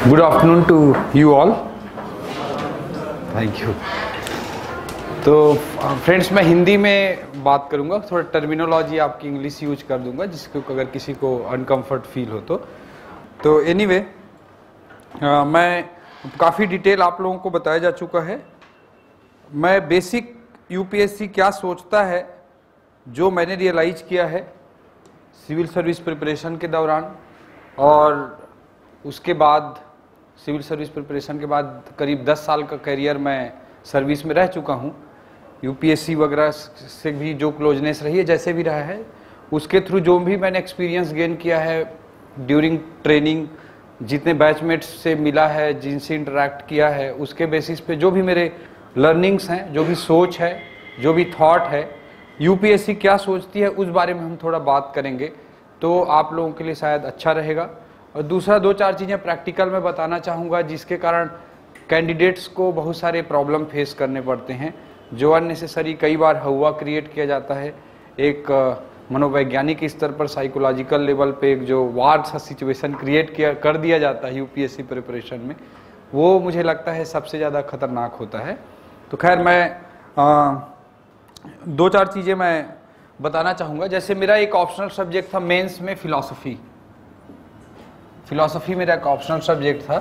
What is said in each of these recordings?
Good afternoon to you all. Thank you. तो friends, मैं हिंदी में बात करूंगा, थोड़ा टर्मिनोलॉजी आपकी इंग्लिश यूज कर दूंगा जिसको अगर किसी को अनकंफर्ट फील हो तो एनीवे मैं काफ़ी डिटेल आप लोगों को बताया जा चुका है। मैं बेसिक यूपीएससी क्या सोचता है जो मैंने रियलाइज किया है सिविल सर्विस प्रिपरेशन के दौरान, और उसके बाद सिविल सर्विस प्रिपरेशन के बाद करीब 10 साल का करियर मैं सर्विस में रह चुका हूँ। यूपीएससी वगैरह से भी जो क्लोजनेस रही है, जैसे भी रहा है, उसके थ्रू जो भी मैंने एक्सपीरियंस गेन किया है ड्यूरिंग ट्रेनिंग, जितने बैचमेट्स से मिला है, जिनसे इंटरेक्ट किया है, उसके बेसिस पे जो भी मेरे लर्निंग्स हैं, जो भी सोच है, जो भी थॉट है, यूपीएससी क्या सोचती है, उस बारे में हम थोड़ा बात करेंगे तो आप लोगों के लिए शायद अच्छा रहेगा। और दूसरा 2-4 चीज़ें प्रैक्टिकल में बताना चाहूँगा जिसके कारण कैंडिडेट्स को बहुत सारे प्रॉब्लम फेस करने पड़ते हैं, जो अननेसेसरी कई बार हवा क्रिएट किया जाता है। एक मनोवैज्ञानिक स्तर पर, साइकोलॉजिकल लेवल पे एक जो वार सा सिचुएशन क्रिएट कर दिया जाता है यूपीएससी प्रिपरेशन में, वो मुझे लगता है सबसे ज़्यादा खतरनाक होता है। तो खैर मैं 2-4 चीज़ें मैं बताना चाहूँगा। जैसे मेरा एक ऑप्शनल सब्जेक्ट था मेंस में फिलॉसफी मेरा एक ऑप्शनल सब्जेक्ट था।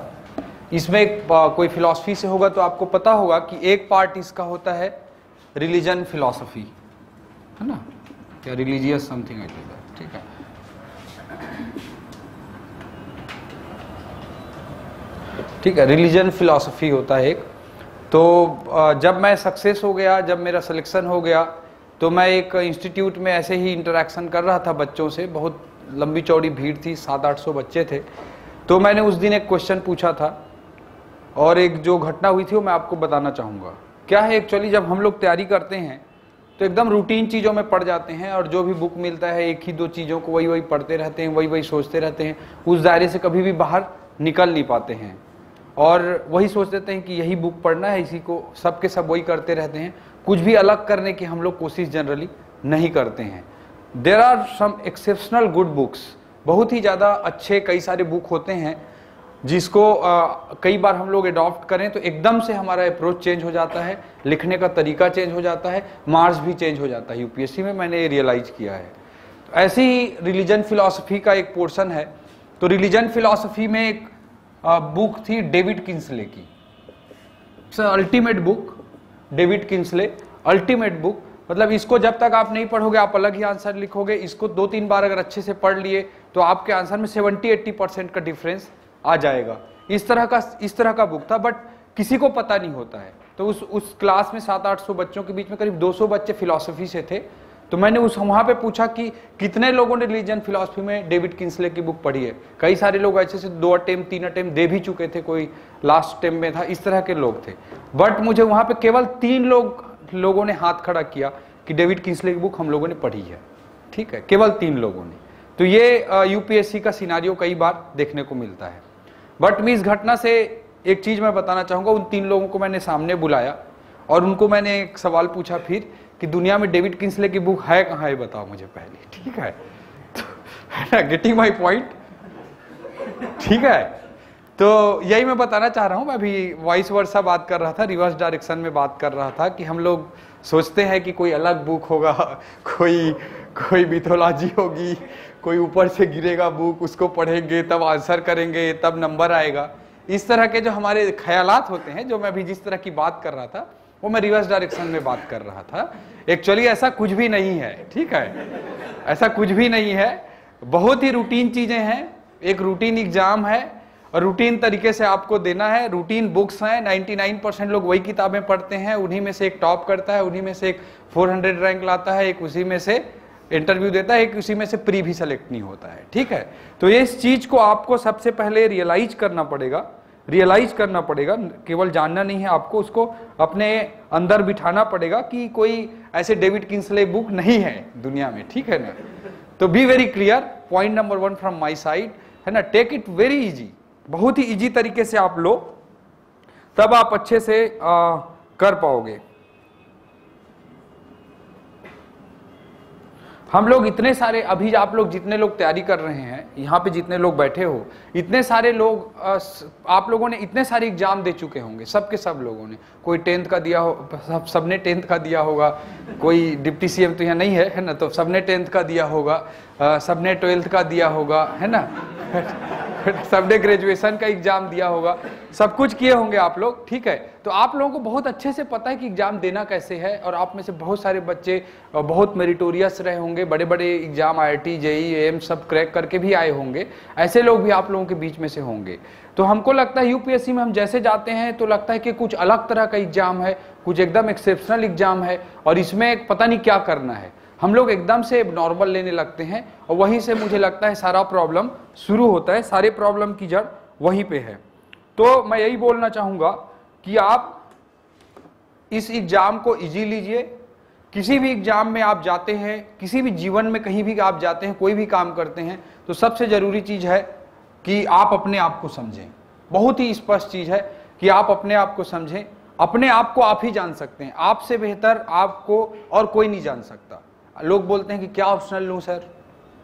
इसमें कोई फिलॉसफी से होगा तो आपको पता होगा कि एक पार्ट इसका होता है रिलीजन फिलॉसफी, है ना, या रिलीजियस समथिंग लाइक दैट, ठीक है। ठीक है, रिलीजन फिलॉसफी होता है एक। तो जब मैं सक्सेस हो गया, जब मेरा सिलेक्शन हो गया, तो मैं एक इंस्टीट्यूट में ऐसे ही इंटरेक्शन कर रहा था बच्चों से। बहुत लंबी चौड़ी भीड़ थी, 700-800 बच्चे थे। तो मैंने उस दिन एक क्वेश्चन पूछा था और एक जो घटना हुई थी वो मैं आपको बताना चाहूँगा। क्या है, एक्चुअली जब हम लोग तैयारी करते हैं तो एकदम रूटीन चीज़ों में पढ़ जाते हैं और जो भी बुक मिलता है एक ही 2 चीज़ों को वही पढ़ते रहते हैं, वही सोचते रहते हैं, उस दायरे से कभी भी बाहर निकल नहीं पाते हैं और वही सोच देते हैं कि यही बुक पढ़ना है, इसी को सब के सब वही करते रहते हैं। कुछ भी अलग करने की हम लोग कोशिश जनरली नहीं करते हैं। There are some exceptional good books, बहुत ही ज़्यादा अच्छे कई सारे बुक होते हैं जिसको कई बार हम लोग अडॉप्ट करें तो एकदम से हमारा अप्रोच चेंज हो जाता है, लिखने का तरीका चेंज हो जाता है, मार्क्स भी चेंज हो जाता है। यूपीएससी में मैंने ये रियलाइज किया है। तो ऐसे ही रिलीजन फिलॉसफी का एक पोर्शन है। तो रिलीजन फिलॉसफी में एक बुक थी डेविड किंसले की, ultimate book, David Kinsley ultimate book. मतलब इसको जब तक आप नहीं पढ़ोगे आप अलग ही आंसर लिखोगे। इसको 2-3 बार अगर अच्छे से पढ़ लिए तो आपके आंसर में 70-80% का डिफरेंस आ जाएगा। इस तरह का बुक था, बट किसी को पता नहीं होता है। तो उस क्लास में 700-800 बच्चों के बीच में करीब 200 बच्चे फिलॉसफी से थे। तो मैंने वहाँ पे पूछा कि कितने लोगों ने रिलीजन फिलॉसफी में डेविड किंसले की बुक पढ़ी है। कई सारे लोग ऐसे से 2 अटेम्प्ट 3 अटेम्प्ट दे भी चुके थे, कोई लास्ट अटेम्प्ट में था, इस तरह के लोग थे। बट मुझे वहाँ पे केवल 3 लोगों ने हाथ खड़ा किया कि डेविड किंसले की बुक हम लोगों ने पढ़ी है। ठीक है, केवल 3 लोगों ने। तो ये यूपीएससी का सिनारियो कई बार देखने को मिलता है। बट मैं इस घटना से एक चीज मैं बताना चाहूंगा। उन 3 लोगों को मैंने सामने बुलाया और उनको मैंने एक सवाल पूछा फिर कि दुनिया में डेविड किंसले की बुक है कहाँ है, बताओ मुझे पहले। ठीक है, तो है ना, गेटिंग माई पॉइंट। ठीक है, तो यही मैं बताना चाह रहा हूँ। मैं अभी वॉइस वर्सा बात कर रहा था, रिवर्स डायरेक्शन में बात कर रहा था कि हम लोग सोचते हैं कि कोई अलग बुक होगा, कोई मिथोलॉजी होगी, कोई ऊपर से गिरेगा बुक, उसको पढ़ेंगे तब आंसर करेंगे तब नंबर आएगा। इस तरह के जो हमारे ख्यालात होते हैं, जो मैं अभी जिस तरह की बात कर रहा था वो मैं रिवर्स डायरेक्शन में बात कर रहा था। एक्चुअली ऐसा कुछ भी नहीं है। ठीक है, ऐसा कुछ भी नहीं है। बहुत ही रूटीन चीजें हैं। एक रूटीन एग्जाम है और रूटीन तरीके से आपको देना है। रूटीन बुक्स हैं, 99% लोग वही किताबें पढ़ते हैं, उन्हीं में से एक टॉप करता है, उन्हीं में से एक 400 रैंक लाता है, एक उसी में से इंटरव्यू देता है, एक उसी में से प्री भी सेलेक्ट नहीं होता है। ठीक है, तो ये इस चीज को आपको सबसे पहले रियलाइज करना पड़ेगा, केवल जानना नहीं है आपको, उसको अपने अंदर बिठाना पड़ेगा कि कोई ऐसे डेविड किंसले बुक नहीं है दुनिया में। ठीक है ना, तो be very clear, point number 1 from my side, है ना। टेक इट वेरी इजी, बहुत ही इजी तरीके से आप लो, तब आप अच्छे से कर पाओगे। हम लोग इतने सारे, अभी आप लोग जितने लोग तैयारी कर रहे हैं, यहाँ पे जितने लोग बैठे हो, इतने सारे लोग, आप लोगों ने इतने सारे एग्जाम दे चुके होंगे, सबके सब लोगों ने। कोई 10th का दिया हो, सबने 10th का दिया होगा। कोई डिप्टी सीएम तो यहाँ नहीं है ना, तो सबने 10th का दिया होगा, सबने 12th का दिया होगा, है ना सबने ग्रेजुएशन का एग्जाम दिया होगा, सब कुछ किए होंगे आप लोग, ठीक है। तो आप लोगों को बहुत अच्छे से पता है कि एग्जाम देना कैसे है, और आप में से बहुत सारे बच्चे बहुत मेरिटोरियस रहे होंगे, बड़े बड़े एग्जाम IIT JEE एम्स सब क्रैक करके भी आए होंगे, ऐसे लोग भी आप लोगों के बीच में से होंगे। तो हमको लगता है यूपीएससी में हम जैसे जाते हैं तो लगता है कि कुछ अलग तरह का एग्जाम है, कुछ एकदम एक्सेप्शनल एग्जाम है, और इसमें पता नहीं क्या करना है। हम लोग एकदम से नॉर्मल लेने लगते हैं, और वहीं से मुझे लगता है सारा प्रॉब्लम शुरू होता है, सारे प्रॉब्लम की जड़ वहीं पे है। तो मैं यही बोलना चाहूँगा कि आप इस एग्जाम को इजी लीजिए। किसी भी एग्जाम में आप जाते हैं, किसी भी जीवन में कहीं भी आप जाते हैं, कोई भी काम करते हैं, तो सबसे ज़रूरी चीज़ है कि आप अपने आप को समझें। बहुत ही स्पष्ट चीज़ है कि आप अपने आप को समझें। अपने आप को आप ही जान सकते हैं, आपसे बेहतर आपको और कोई नहीं जान सकता। लोग बोलते हैं कि क्या ऑप्शनल लूँ सर,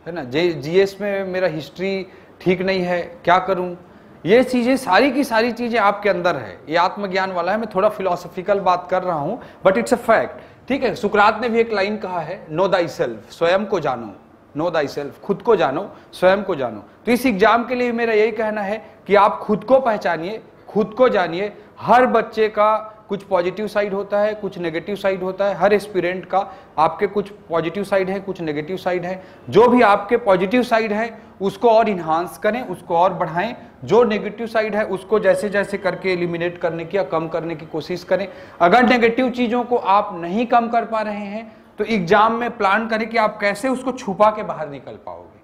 है ना, जीएस में मेरा हिस्ट्री ठीक नहीं है, क्या करूँ। ये चीज़ें सारी की सारी चीज़ें आपके अंदर है। ये आत्मज्ञान वाला है, मैं थोड़ा फिलोसॉफिकल बात कर रहा हूँ, बट इट्स अ फैक्ट, ठीक है। सुकरात ने भी एक लाइन कहा है, नो दाई सेल्फ, स्वयं को जानो, नो दाई सेल्फ, खुद को जानो, स्वयं को जानो। तो इस एग्जाम के लिए मेरा यही कहना है कि आप खुद को पहचानिए, खुद को जानिए। हर बच्चे का कुछ पॉजिटिव साइड होता है, कुछ नेगेटिव साइड होता है। हर एस्पिरेंट का आपके कुछ पॉजिटिव साइड है, कुछ नेगेटिव साइड है। जो भी आपके पॉजिटिव साइड है उसको और इन्हांस करें, उसको और बढ़ाएं। जो नेगेटिव साइड है उसको जैसे जैसे करके एलिमिनेट करने की या कम करने की कोशिश करें। अगर नेगेटिव चीज़ों को आप नहीं कम कर पा रहे हैं तो एग्जाम में प्लान करें कि आप कैसे उसको छुपा के बाहर निकल पाओगे,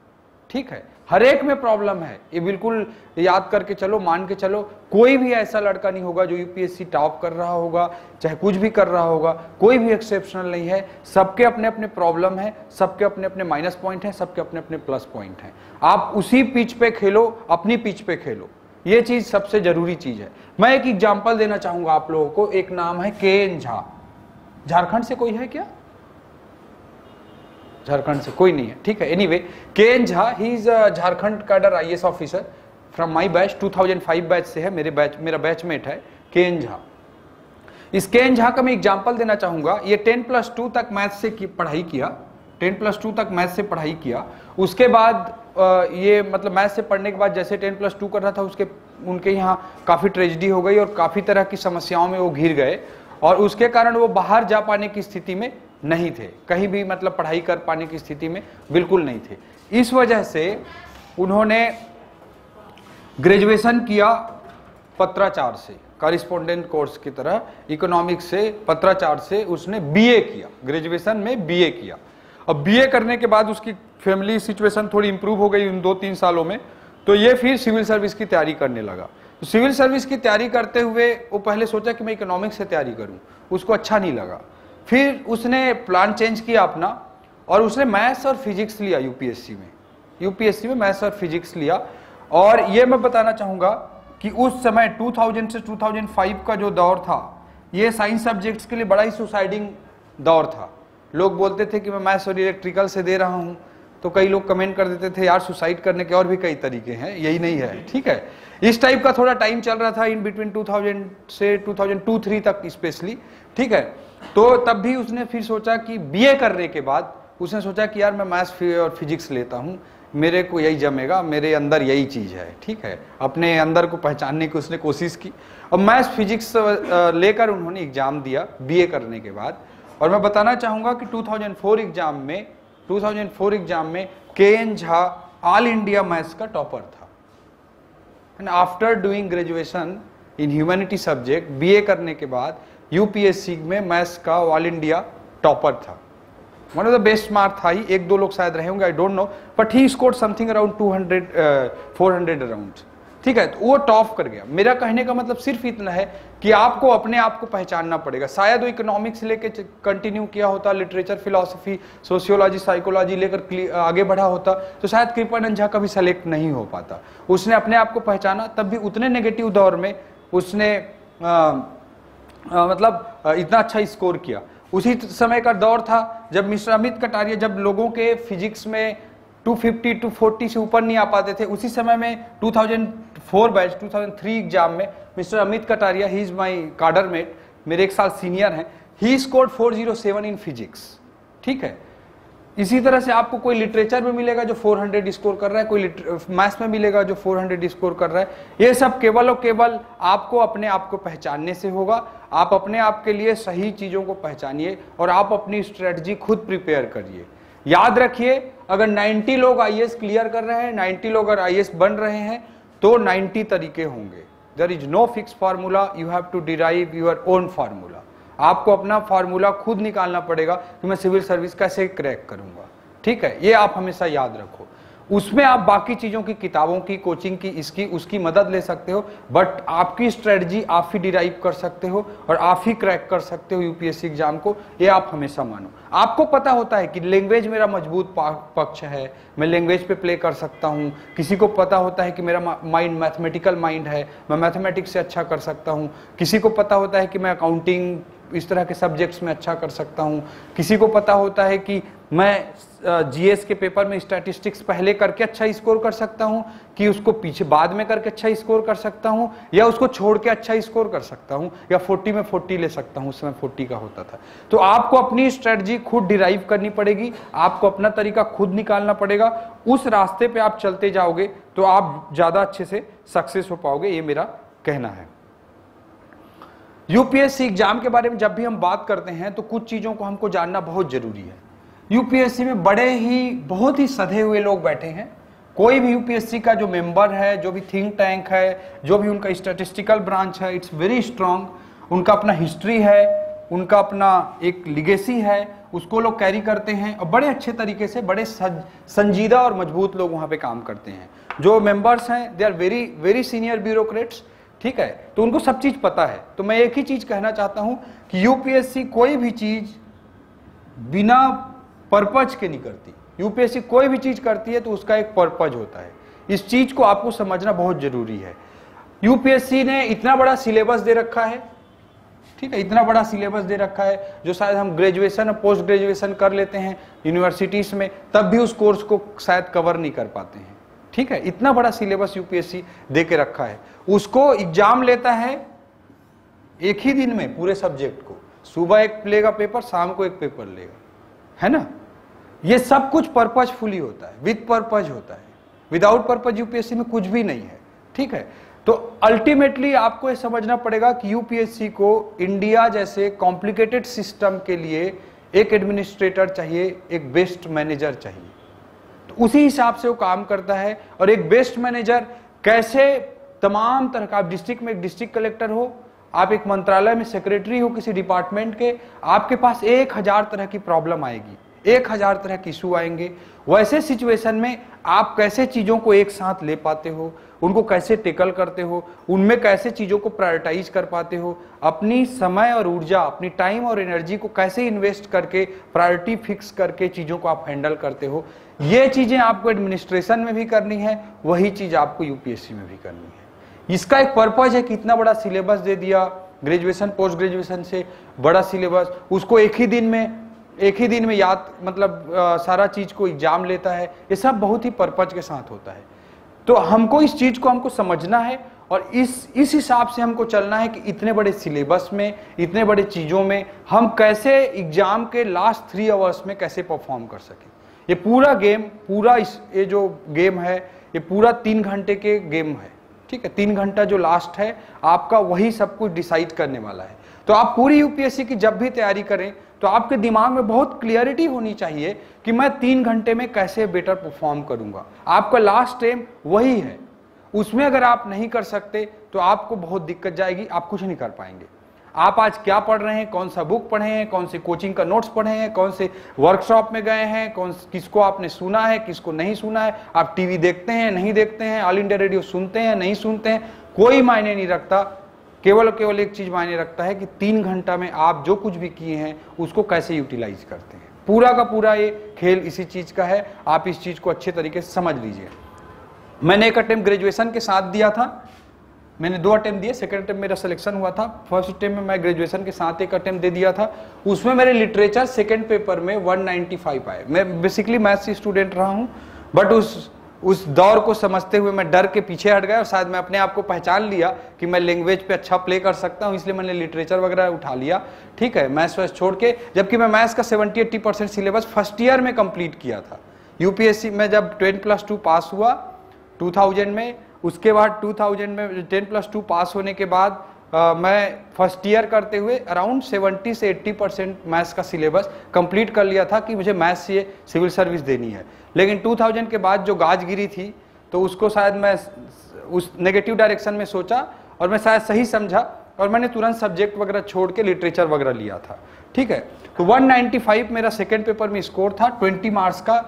ठीक है। हर एक में प्रॉब्लम है, ये बिल्कुल याद करके चलो, मान के चलो। कोई भी ऐसा लड़का नहीं होगा जो यूपीएससी टॉप कर रहा होगा, चाहे कुछ भी कर रहा होगा, कोई भी एक्सेप्शनल नहीं है। सबके अपने अपने प्रॉब्लम है, सबके अपने अपने माइनस पॉइंट है, सबके अपने अपने प्लस पॉइंट है। आप उसी पिच पे खेलो, अपनी पिच पे खेलो, ये चीज सबसे जरूरी चीज है। मैं एक एग्जाम्पल देना चाहूंगा आप लोगों को। एक नाम है KN झा। झारखंड से कोई है क्या? झारखंड से कोई नहीं है, ठीक है। Anyway, KN Jha, he is Jharkhand cadre IAS officer from my batch, 2005 batch से है, मेरा बैचमेट है KN झा। इस KN झा का मैं एग्जांपल देना चाहूंगा। ये 10+2 तक मैथ्स से पढ़ाई किया, 10+2 तक मैथ्स से पढ़ाई किया। उसके बाद ये मतलब मैथ्स से पढ़ने के बाद जैसे 10+2 कर रहा था, उनके यहाँ काफ़ी ट्रेजिडी हो गई और काफ़ी तरह की समस्याओं में वो घिर गए, और उसके कारण वो बाहर जा पाने की स्थिति में नहीं थे, कहीं भी मतलब पढ़ाई कर पाने की स्थिति में बिल्कुल नहीं थे। इस वजह से उन्होंने ग्रेजुएशन किया पत्राचार से, कॉरेस्पोंडेंट कोर्स की तरह इकोनॉमिक्स से, पत्राचार से उसने BA किया, ग्रेजुएशन में BA किया। अब BA करने के बाद उसकी फैमिली सिचुएशन थोड़ी इंप्रूव हो गई उन 2-3 सालों में, तो ये फिर सिविल सर्विस की तैयारी करने लगा। तो सिविल सर्विस की तैयारी करते हुए वो पहले सोचा कि मैं इकोनॉमिक्स से तैयारी करूं, उसको अच्छा नहीं लगा। फिर उसने प्लान चेंज किया अपना, और उसने मैथ्स और फिजिक्स लिया यूपीएससी में मैथ्स और फिजिक्स लिया। और ये मैं बताना चाहूँगा कि उस समय 2000 से 2005 का जो दौर था, ये साइंस सब्जेक्ट्स के लिए बड़ा ही सुसाइडिंग दौर था। लोग बोलते थे कि मैं मैथ्स और इलेक्ट्रिकल से दे रहा हूँ, तो कई लोग कमेंट कर देते थे यार सुसाइड करने के और भी कई तरीके हैं, यही नहीं है, ठीक है। इस टाइप का थोड़ा टाइम चल रहा था इन बिटवीन 2000 से 2002-3 तक स्पेशली, ठीक है। तो तब भी उसने फिर सोचा कि BA करने के बाद उसने सोचा कि यार मैं मैथ्स और फिजिक्स लेता हूँ, मेरे को यही जमेगा, मेरे अंदर यही चीज़ है, ठीक है। अपने अंदर को पहचानने की उसने कोशिश की, और मैथ्स फिजिक्स लेकर उन्होंने एग्जाम दिया BA करने के बाद। और मैं बताना चाहूँगा कि 2004 एग्जाम में KN Jha all India maths का टॉपर था। And after doing graduation in humanity subject, BA करने के बाद यूपीएससी में मैथ्स का ऑल इंडिया टॉपर था। One of the best mark था ही, 1-2 लोग शायद रहे होंगे, I don't know, but he scored something around 400 around, ठीक है। तो वो टॉप कर गया। मेरा कहने का मतलब सिर्फ इतना है कि आपको अपने आप को पहचानना पड़ेगा। शायद वो इकोनॉमिक्स लेके कंटिन्यू किया होता, लिटरेचर, फिलोसफी, सोशियोलॉजी, साइकोलॉजी लेकर आगे बढ़ा होता, तो शायद कृपानंद झा कभी सेलेक्ट नहीं हो पाता। उसने अपने आप को पहचाना, तब भी उतने नेगेटिव दौर में उसने मतलब इतना अच्छा स्कोर किया। उसी समय का दौर था जब मिस्टर अमित कटारिया, जब लोगों के फिजिक्स में 250 240 से ऊपर नहीं आ पाते थे, उसी समय में 2004 बैच 2003 एग्जाम में mister Amit Kataria, he is my cadremate, मेरे 1 साल सीनियर हैं, ही स्कोर्ड 407 इन फिजिक्स। ठीक है, इसी तरह से आपको कोई लिटरेचर में मिलेगा जो 400 स्कोर कर रहा है, कोई मैथ्स में मिलेगा जो 400 स्कोर कर रहा है। ये सब केवल और केवल आपको अपने आप को पहचानने से होगा। आप अपने आप के लिए सही चीज़ों को पहचानिए और आप अपनी स्ट्रेटजी खुद प्रिपेयर करिए। याद रखिए, अगर 90 लोग आईएएस क्लियर कर रहे हैं, 90 लोग अगर आईएएस बन रहे हैं, तो 90 तरीके होंगे। There is no fix formula, you have to derive your own formula. आपको अपना फार्मूला खुद निकालना पड़ेगा कि मैं सिविल सर्विस कैसे क्रैक करूंगा। ठीक है, ये आप हमेशा याद रखो। उसमें आप बाकी चीज़ों की, किताबों की, कोचिंग की, इसकी उसकी मदद ले सकते हो, बट आपकी स्ट्रेटजी आप ही डिराइव कर सकते हो और आप ही क्रैक कर सकते हो यूपीएससी एग्जाम को। ये आप हमेशा मानो। आपको पता होता है कि लैंग्वेज मेरा मजबूत पक्ष है, मैं लैंग्वेज पे प्ले कर सकता हूँ। किसी को पता होता है कि मेरा माइंड मैथमेटिकल माइंड है, मैं मैथमेटिक्स से अच्छा कर सकता हूँ। किसी को पता होता है कि मैं अकाउंटिंग, इस तरह के सब्जेक्ट्स में अच्छा कर सकता हूँ। किसी को पता होता है कि मैं जीएस के पेपर में स्टैटिस्टिक्स पहले करके अच्छा स्कोर कर सकता हूँ, कि उसको पीछे बाद में करके अच्छा स्कोर कर सकता हूँ, या उसको छोड़ के अच्छा स्कोर कर सकता हूँ, या 40 में 40 ले सकता हूँ। उस समय 40 का होता था। तो आपको अपनी स्ट्रेटजी खुद डिराइव करनी पड़ेगी, आपको अपना तरीका खुद निकालना पड़ेगा। उस रास्ते पे आप चलते जाओगे तो आप ज़्यादा अच्छे से सक्सेस हो पाओगे, ये मेरा कहना है। यूपीएससी एग्जाम के बारे में जब भी हम बात करते हैं तो कुछ चीज़ों को हमको जानना बहुत जरूरी है। यूपीएससी में बहुत ही सधे हुए लोग बैठे हैं। कोई भी यूपीएससी का जो मेंबर है, जो भी थिंक टैंक है, जो भी उनका स्टैटिस्टिकल ब्रांच है, इट्स वेरी स्ट्रांग। उनका अपना हिस्ट्री है, उनका अपना एक लिगेसी है, उसको लोग कैरी करते हैं और बड़े अच्छे तरीके से, बड़े संजीदा और मजबूत लोग वहाँ पे काम करते हैं। जो मेंबर्स हैं, they are very very senior bureaucrats. ठीक है, तो उनको सब चीज़ पता है। तो मैं एक ही चीज़ कहना चाहता हूँ कि यूपीएससी कोई भी चीज़ बिना पर्पज के नहीं करती। यूपीएससी कोई भी चीज़ करती है तो उसका एक पर्पज होता है। इस चीज़ को आपको समझना बहुत ज़रूरी है। यूपीएससी ने इतना बड़ा सिलेबस दे रखा है, ठीक है, इतना बड़ा सिलेबस दे रखा है जो शायद हम ग्रेजुएशन और पोस्ट ग्रेजुएशन कर लेते हैं यूनिवर्सिटीज़ में, तब भी उस कोर्स को शायद कवर नहीं कर पाते हैं। ठीक है, इतना बड़ा सिलेबस यूपीएससी दे के रखा है। उसको एग्जाम लेता है एक ही दिन में पूरे सब्जेक्ट को। सुबह एक लेगा पेपर, शाम को एक पेपर लेगा, है ना। ये सब कुछ पर्पजफुली होता है, विद पर्पज होता है। विदाउट पर्पज यूपीएससी में कुछ भी नहीं है। ठीक है, तो अल्टीमेटली आपको ये समझना पड़ेगा कि यूपीएससी को इंडिया जैसे कॉम्प्लिकेटेड सिस्टम के लिए एक एडमिनिस्ट्रेटर चाहिए, एक बेस्ट मैनेजर चाहिए। तो उसी हिसाब से वो काम करता है। और एक बेस्ट मैनेजर कैसे, तमाम तरह का, आप डिस्ट्रिक्ट में एक डिस्ट्रिक्ट कलेक्टर हो, आप एक मंत्रालय में सेक्रेटरी हो किसी डिपार्टमेंट के, आपके पास 1000 तरह की प्रॉब्लम आएगी, 1000 तरह के इशू आएंगे। वैसे सिचुएशन में आप कैसे चीज़ों को एक साथ ले पाते हो, उनको कैसे टेकल करते हो, उनमें कैसे चीज़ों को प्रायोरिटाइज कर पाते हो, अपनी समय और ऊर्जा, अपनी टाइम और एनर्जी को कैसे इन्वेस्ट करके प्रायोरिटी फिक्स करके चीज़ों को आप हैंडल करते हो, ये चीज़ें आपको एडमिनिस्ट्रेशन में भी करनी है, वही चीज़ आपको यूपीएससी में भी करनी है। इसका एक पर्पज है कि इतना बड़ा सिलेबस दे दिया, ग्रेजुएशन पोस्ट ग्रेजुएशन से बड़ा सिलेबस, उसको एक ही दिन में याद, मतलब सारा चीज को एग्जाम लेता है। ये सब बहुत ही पर्पज के साथ होता है। तो हमको इस चीज को हमको समझना है और इस हिसाब से हमको चलना है कि इतने बड़े सिलेबस में, इतने बड़े चीजों में हम कैसे एग्जाम के लास्ट 3 आवर्स में कैसे परफॉर्म कर सकें। ये पूरा गेम, ये जो गेम है, ये पूरा 3 घंटे के गेम है। ठीक है, 3 घंटा जो लास्ट है आपका, वही सब कुछ डिसाइड करने वाला है। तो आप पूरी यूपीएससी की जब भी तैयारी करें तो आपके दिमाग में बहुत क्लियरिटी होनी चाहिए कि मैं 3 घंटे में कैसे बेटर परफॉर्म करूंगा। आपका लास्ट एम वही है। उसमें अगर आप नहीं कर सकते तो आपको बहुत दिक्कत जाएगी, आप कुछ नहीं कर पाएंगे। आप आज क्या पढ़ रहे हैं, कौन सा बुक पढ़े हैं, कौन से कोचिंग का नोट्स पढ़े हैं, कौन से वर्कशॉप में गए हैं, किसको आपने सुना है, किसको नहीं सुना है, आप टीवी देखते हैं, नहीं देखते हैं, ऑल इंडिया रेडियो सुनते हैं, नहीं सुनते हैं, कोई मायने नहीं रखता। केवल एक चीज मायने रखता है कि 3 घंटा में आप जो कुछ भी किए हैं उसको कैसे यूटिलाइज करते हैं। पूरा का पूरा ये खेल इसी चीज का है। आप इस चीज को अच्छे तरीके से समझ लीजिए। मैंने एक अटेम्प्ट ग्रेजुएशन के साथ दिया था, मैंने 2 अटेम्प्ट दिए, सेकंड अटेम्प्ट मेरा सिलेक्शन हुआ था। फर्स्ट अटेम्प्ट में मैं ग्रेजुएशन के साथ एक अटेम्प्ट दे दिया था, उसमें मेरे लिटरेचर सेकंड पेपर में 195 आए। मैं बेसिकली मैथ्स स्टूडेंट रहा हूँ, बट उस दौर को समझते हुए मैं डर के पीछे हट गया और शायद मैं अपने आप को पहचान लिया कि मैं लैंग्वेज पे अच्छा प्ले कर सकता हूँ, इसलिए मैंने लिटरेचर वगैरह उठा लिया, ठीक है, मैथ्स वैस छोड़ के। जबकि मैं मैथ्स का 70-80% सिलेबस फर्स्ट ईयर में कंप्लीट किया था। यूपीएससी में जब 10+2 पास हुआ 2000 में, उसके बाद 2000 में 10+2 पास होने के बाद मैं फर्स्ट ईयर करते हुए अराउंड 70 से 80% मैथ्स का सिलेबस कंप्लीट कर लिया था कि मुझे मैथ्स से सिविल सर्विस देनी है। लेकिन 2000 के बाद जो गाज गिरी थी, तो उसको शायद मैं उस नेगेटिव डायरेक्शन में सोचा और मैं शायद सही समझा और मैंने तुरंत सब्जेक्ट वगैरह छोड़ के लिटरेचर वगैरह लिया था, ठीक है। तो 195 मेरा सेकेंड पेपर में स्कोर था 20 मार्क्स का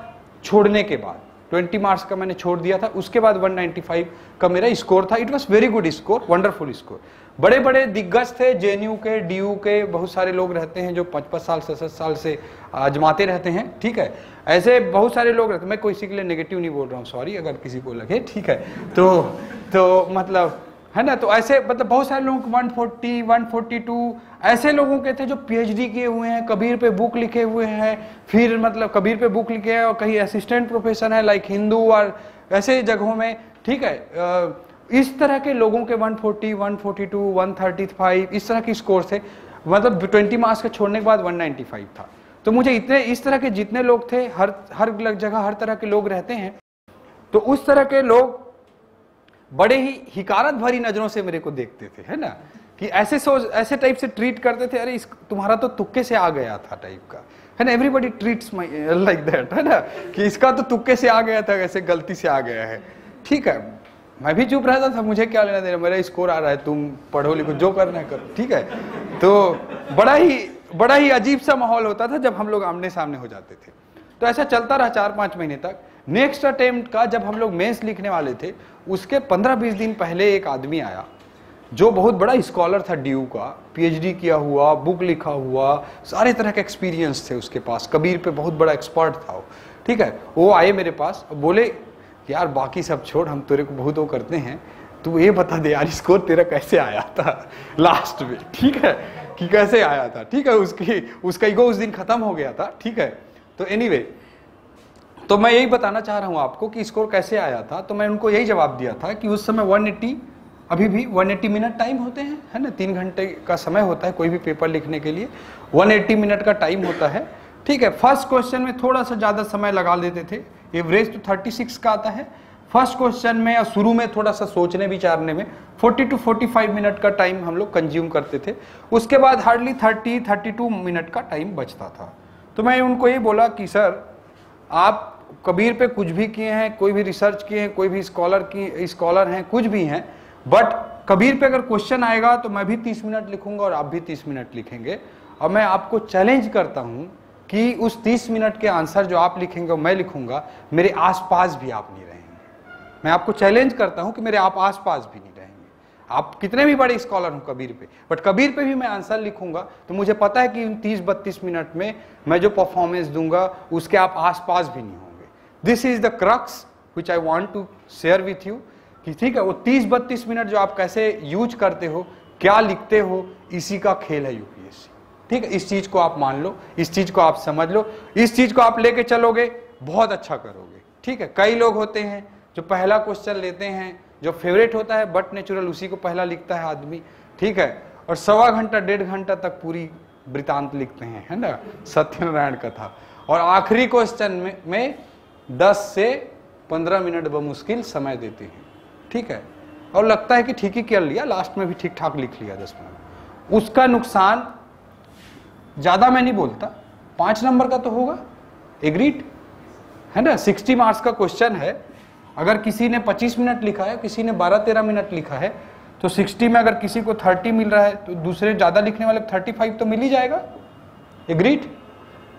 छोड़ने के बाद। 20 मार्क्स का मैंने छोड़ दिया था, उसके बाद 195 का मेरा स्कोर था। It was very good score, wonderful score. बड़े बड़े दिग्गज थे, जेएनयू के, डीयू के, बहुत सारे लोग रहते हैं जो 55 साल 67 साल से आजमाते रहते हैं, ठीक है। ऐसे बहुत सारे लोग रहते हैं, मैं किसी के लिए नेगेटिव नहीं बोल रहा हूँ, सॉरी अगर किसी को लगे, ठीक है। तो मतलब है ना, तो ऐसे मतलब बहुत सारे लोग 140, 142 ऐसे लोगों के थे जो पीएचडी किए हुए हैं, कबीर पे बुक लिखे हुए हैं, फिर मतलब कबीर पे बुक लिखे हैं और कहीं असिस्टेंट प्रोफेसर है लाइक हिंदू और ऐसे जगहों में, ठीक है। इस तरह के लोगों के 140, 142, 135 इस तरह की स्कोर थे। मतलब 20 मार्क्स के छोड़ने के बाद 195 था। तो मुझे इतने इस तरह के जितने लोग थे, हर जगह हर तरह के लोग रहते हैं, तो उस तरह के लोग बड़े ही हिकारत भरी नजरों से मेरे को देखते थे, है ना, कि ऐसे टाइप से ट्रीट करते थे, अरे तुम्हारा तो तुक्के से आ गया था टाइप का, है ना। Everybody treats my like that, है ना, कि इसका तो तुक्के से आ गया था, ऐसे गलती से आ गया है, ठीक है। मैं भी चुप रहता था, मुझे क्या लेना देना, मेरा स्कोर आ रहा है, तुम पढ़ो लिखो जो करना है करो, ठीक है। तो बड़ा ही अजीब सा माहौल होता था जब हम लोग आमने सामने हो जाते थे। तो ऐसा चलता रहा 4-5 महीने तक। नेक्स्ट अटेम्प्ट का जब हम लोग मेंस लिखने वाले थे, उसके 15-20 दिन पहले एक आदमी आया जो बहुत बड़ा स्कॉलर था, डीयू का, पीएचडी किया हुआ, बुक लिखा हुआ, सारे तरह के एक्सपीरियंस थे उसके पास, कबीर पे बहुत बड़ा एक्सपर्ट था वो, ठीक है। वो आए मेरे पास और बोले यार बाकी सब छोड़, हम तेरे को बहुत वो करते हैं, तू ये बता दे यार स्कोर तेरा कैसे आया था लास्ट में, ठीक है, कि कैसे आया था, ठीक है। उसका ईगो उस दिन खत्म हो गया था, ठीक है। तो एनीवे, तो मैं यही बताना चाह रहा हूं आपको कि स्कोर कैसे आया था। तो मैं उनको यही जवाब दिया था कि उस समय 180, अभी भी 180 मिनट टाइम होते हैं, है ना, 3 घंटे का समय होता है कोई भी पेपर लिखने के लिए, 180 मिनट का टाइम होता है, ठीक है। फर्स्ट क्वेश्चन में थोड़ा सा ज्यादा समय लगा देते थे, एवरेज तो 36 का आता है फर्स्ट क्वेश्चन में, या शुरू में थोड़ा सा सोचने विचारने में 40 to 45 मिनट का टाइम हम लोग कंज्यूम करते थे। उसके बाद हार्डली 30-32 मिनट का टाइम बचता था। तो मैं उनको ये बोला कि सर आप कबीर पे कुछ भी किए हैं, कोई भी रिसर्च किए हैं, कोई भी स्कॉलर हैं, कुछ भी हैं, बट कबीर पे अगर क्वेश्चन आएगा तो मैं भी 30 मिनट लिखूंगा और आप भी 30 मिनट लिखेंगे। और मैं आपको चैलेंज करता हूं कि उस 30 मिनट के आंसर जो आप लिखेंगे और मैं लिखूंगा, मेरे आसपास भी आप नहीं रहेंगे। मैं आपको चैलेंज करता हूं कि मेरे आप आसपास भी नहीं रहेंगे। आप कितने भी बड़े स्कॉलर हो कबीर पे, बट कबीर पे भी मैं आंसर लिखूंगा, तो मुझे पता है कि इन 30-32 मिनट में मैं जो परफॉर्मेंस दूंगा उसके आप आसपास भी नहीं होंगे। This is the crux which I want to share with you, कि ठीक है, वो 30-32 मिनट जो आप कैसे यूज करते हो, क्या लिखते हो, इसी का खेल है यूपीएससी, ठीक है। इस चीज को आप मान लो, इस चीज को आप समझ लो, इस चीज को आप लेके चलोगे, बहुत अच्छा करोगे, ठीक है। कई लोग होते हैं जो पहला क्वेश्चन लेते हैं, जो फेवरेट होता है बट नेचुरल, उसी को पहला लिखता है आदमी, ठीक है, और 1.25 घंटा 1.5 घंटा तक पूरी वृतांत लिखते हैं, है ना, सत्यनारायण कथा, और आखिरी क्वेश्चन में 10 से 15 मिनट बमुश्किल समय देते हैं, ठीक है, और लगता है कि ठीक ही कर लिया, लास्ट में भी ठीक ठाक लिख लिया 10 मिनट। उसका नुकसान ज्यादा मैं नहीं बोलता, 5 नंबर का तो होगा, एग्रीड, है ना। 60 मार्क्स का क्वेश्चन है, अगर किसी ने 25 मिनट लिखा है, किसी ने 12-13 मिनट लिखा है, तो 60 में अगर किसी को 30 मिल रहा है तो दूसरे ज्यादा लिखने वाले 35 तो मिल ही जाएगा, एग्रीड।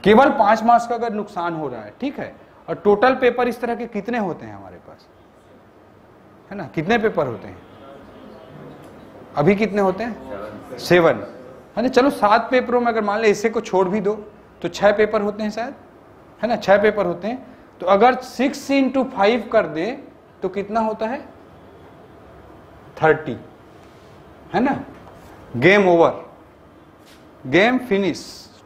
केवल 5 मार्क्स का अगर नुकसान हो रहा है, ठीक है। और टोटल पेपर इस तरह के कितने होते हैं हमारे पास, है ना, कितने पेपर होते हैं अभी, कितने होते हैं, 7, है ना। चलो 7 पेपरों में अगर मान ले इसे को छोड़ भी दो तो 6 पेपर होते हैं शायद, है ना, 6 पेपर होते हैं। तो अगर 6 into 5 कर दे तो कितना होता है, 30, है ना, गेम ओवर, गेम फिनिश,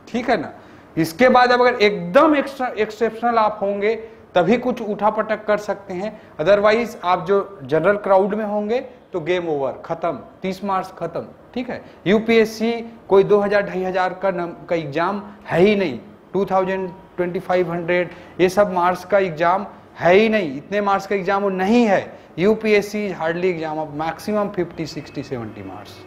ठीक है ना। इसके बाद अब अगर एकदम एक्सेप्शनल आप होंगे तभी कुछ उठापटक कर सकते हैं, अदरवाइज आप जो जनरल क्राउड में होंगे तो गेम ओवर, खत्म, 30 मार्क्स खत्म, ठीक है। यूपीएससी कोई 2000-2500 का एग्जाम है ही नहीं, 2000, 2500 ये सब मार्क्स का एग्जाम है ही नहीं, इतने मार्क्स का एग्जाम वो नहीं है। UPSC hardly exam of maximum 50, 60, 70 marks,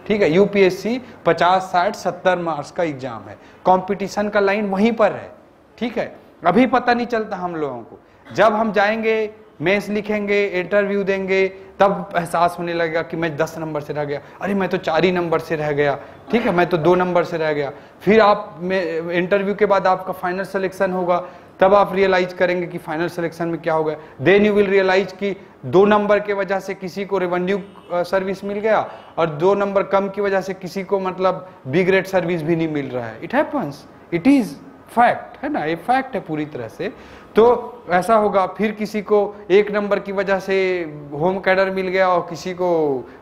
ठीक है। यूपीएससी 50, 60, 70 मार्क्स का एग्जाम है, कंपटीशन का लाइन वहीं पर है, ठीक है। अभी पता नहीं चलता हम लोगों को, जब हम जाएंगे मेंस लिखेंगे, इंटरव्यू देंगे, तब एहसास होने लगेगा कि मैं 10 नंबर से रह गया, अरे मैं तो 4 ही नंबर से रह गया, ठीक है, मैं तो 2 नंबर से रह गया। फिर आप इंटरव्यू के बाद आपका फाइनल सिलेक्शन होगा, तब आप रियलाइज करेंगे कि फाइनल सिलेक्शन में क्या होगा। देन यू विल रियलाइज कि 2 नंबर के वजह से किसी को रेवेन्यू सर्विस मिल गया और 2 नंबर कम की वजह से किसी को मतलब बी ग्रेड सर्विस भी नहीं मिल रहा है। It happens, it is fact, है ना, ये फैक्ट है पूरी तरह से। तो ऐसा होगा, फिर किसी को 1 नंबर की वजह से होम कैडर मिल गया और किसी को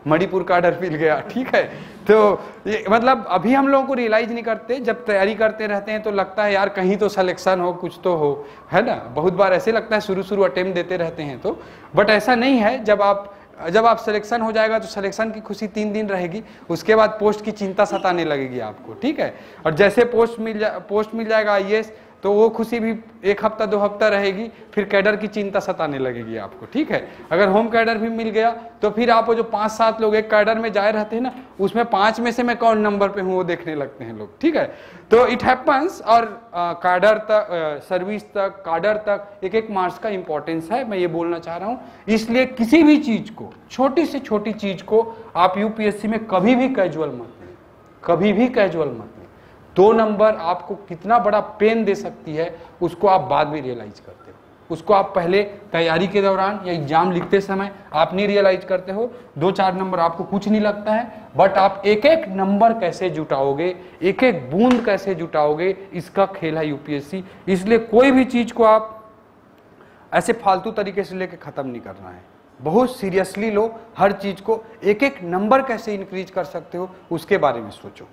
मणिपुर कैडर मिल गया, ठीक है। तो ये मतलब अभी हम लोगों को रियलाइज नहीं करते, जब तैयारी करते रहते हैं तो लगता है यार कहीं तो सिलेक्शन हो, कुछ तो हो, है ना। बहुत बार ऐसे लगता है शुरू अटेम्प्ट देते रहते हैं तो, बट ऐसा नहीं है। जब आप सिलेक्शन हो जाएगा तो सिलेक्शन की खुशी 3 दिन रहेगी, उसके बाद पोस्ट की चिंता सताने लगेगी आपको, ठीक है। और जैसे पोस्ट मिल जाएगा आईएएस, तो वो खुशी भी 1 हफ्ता 2 हफ्ता रहेगी, फिर कैडर की चिंता सताने लगेगी आपको, ठीक है। अगर होम कैडर भी मिल गया तो फिर आप वो जो 5-7 लोग एक कैडर में जाए रहते हैं ना, उसमें 5 में से मैं कौन नंबर पे हूँ वो देखने लगते हैं लोग, ठीक है। तो इट हैपन्स। और कैडर तक, सर्विस तक, कैडर तक एक मार्क्स का इंपॉर्टेंस है, मैं ये बोलना चाह रहा हूँ। इसलिए किसी भी चीज को, छोटी से छोटी चीज को आप यूपीएससी में कभी भी कैजुअल मत लें, कभी भी कैजुअल मत लें। 2 नंबर आपको कितना बड़ा पेन दे सकती है उसको आप बाद में रियलाइज करते हो, उसको आप पहले तैयारी के दौरान या एग्जाम लिखते समय आप नहीं रियलाइज करते हो। 2-4 नंबर आपको कुछ नहीं लगता है, बट आप एक एक नंबर कैसे जुटाओगे, एक एक बूंद कैसे जुटाओगे, इसका खेल है यूपीएससी। इसलिए कोई भी चीज को आप ऐसे फालतू तरीके से लेके खत्म नहीं करना है, बहुत सीरियसली लो हर चीज को। एक एक नंबर कैसे इंक्रीज कर सकते हो उसके बारे में सोचो।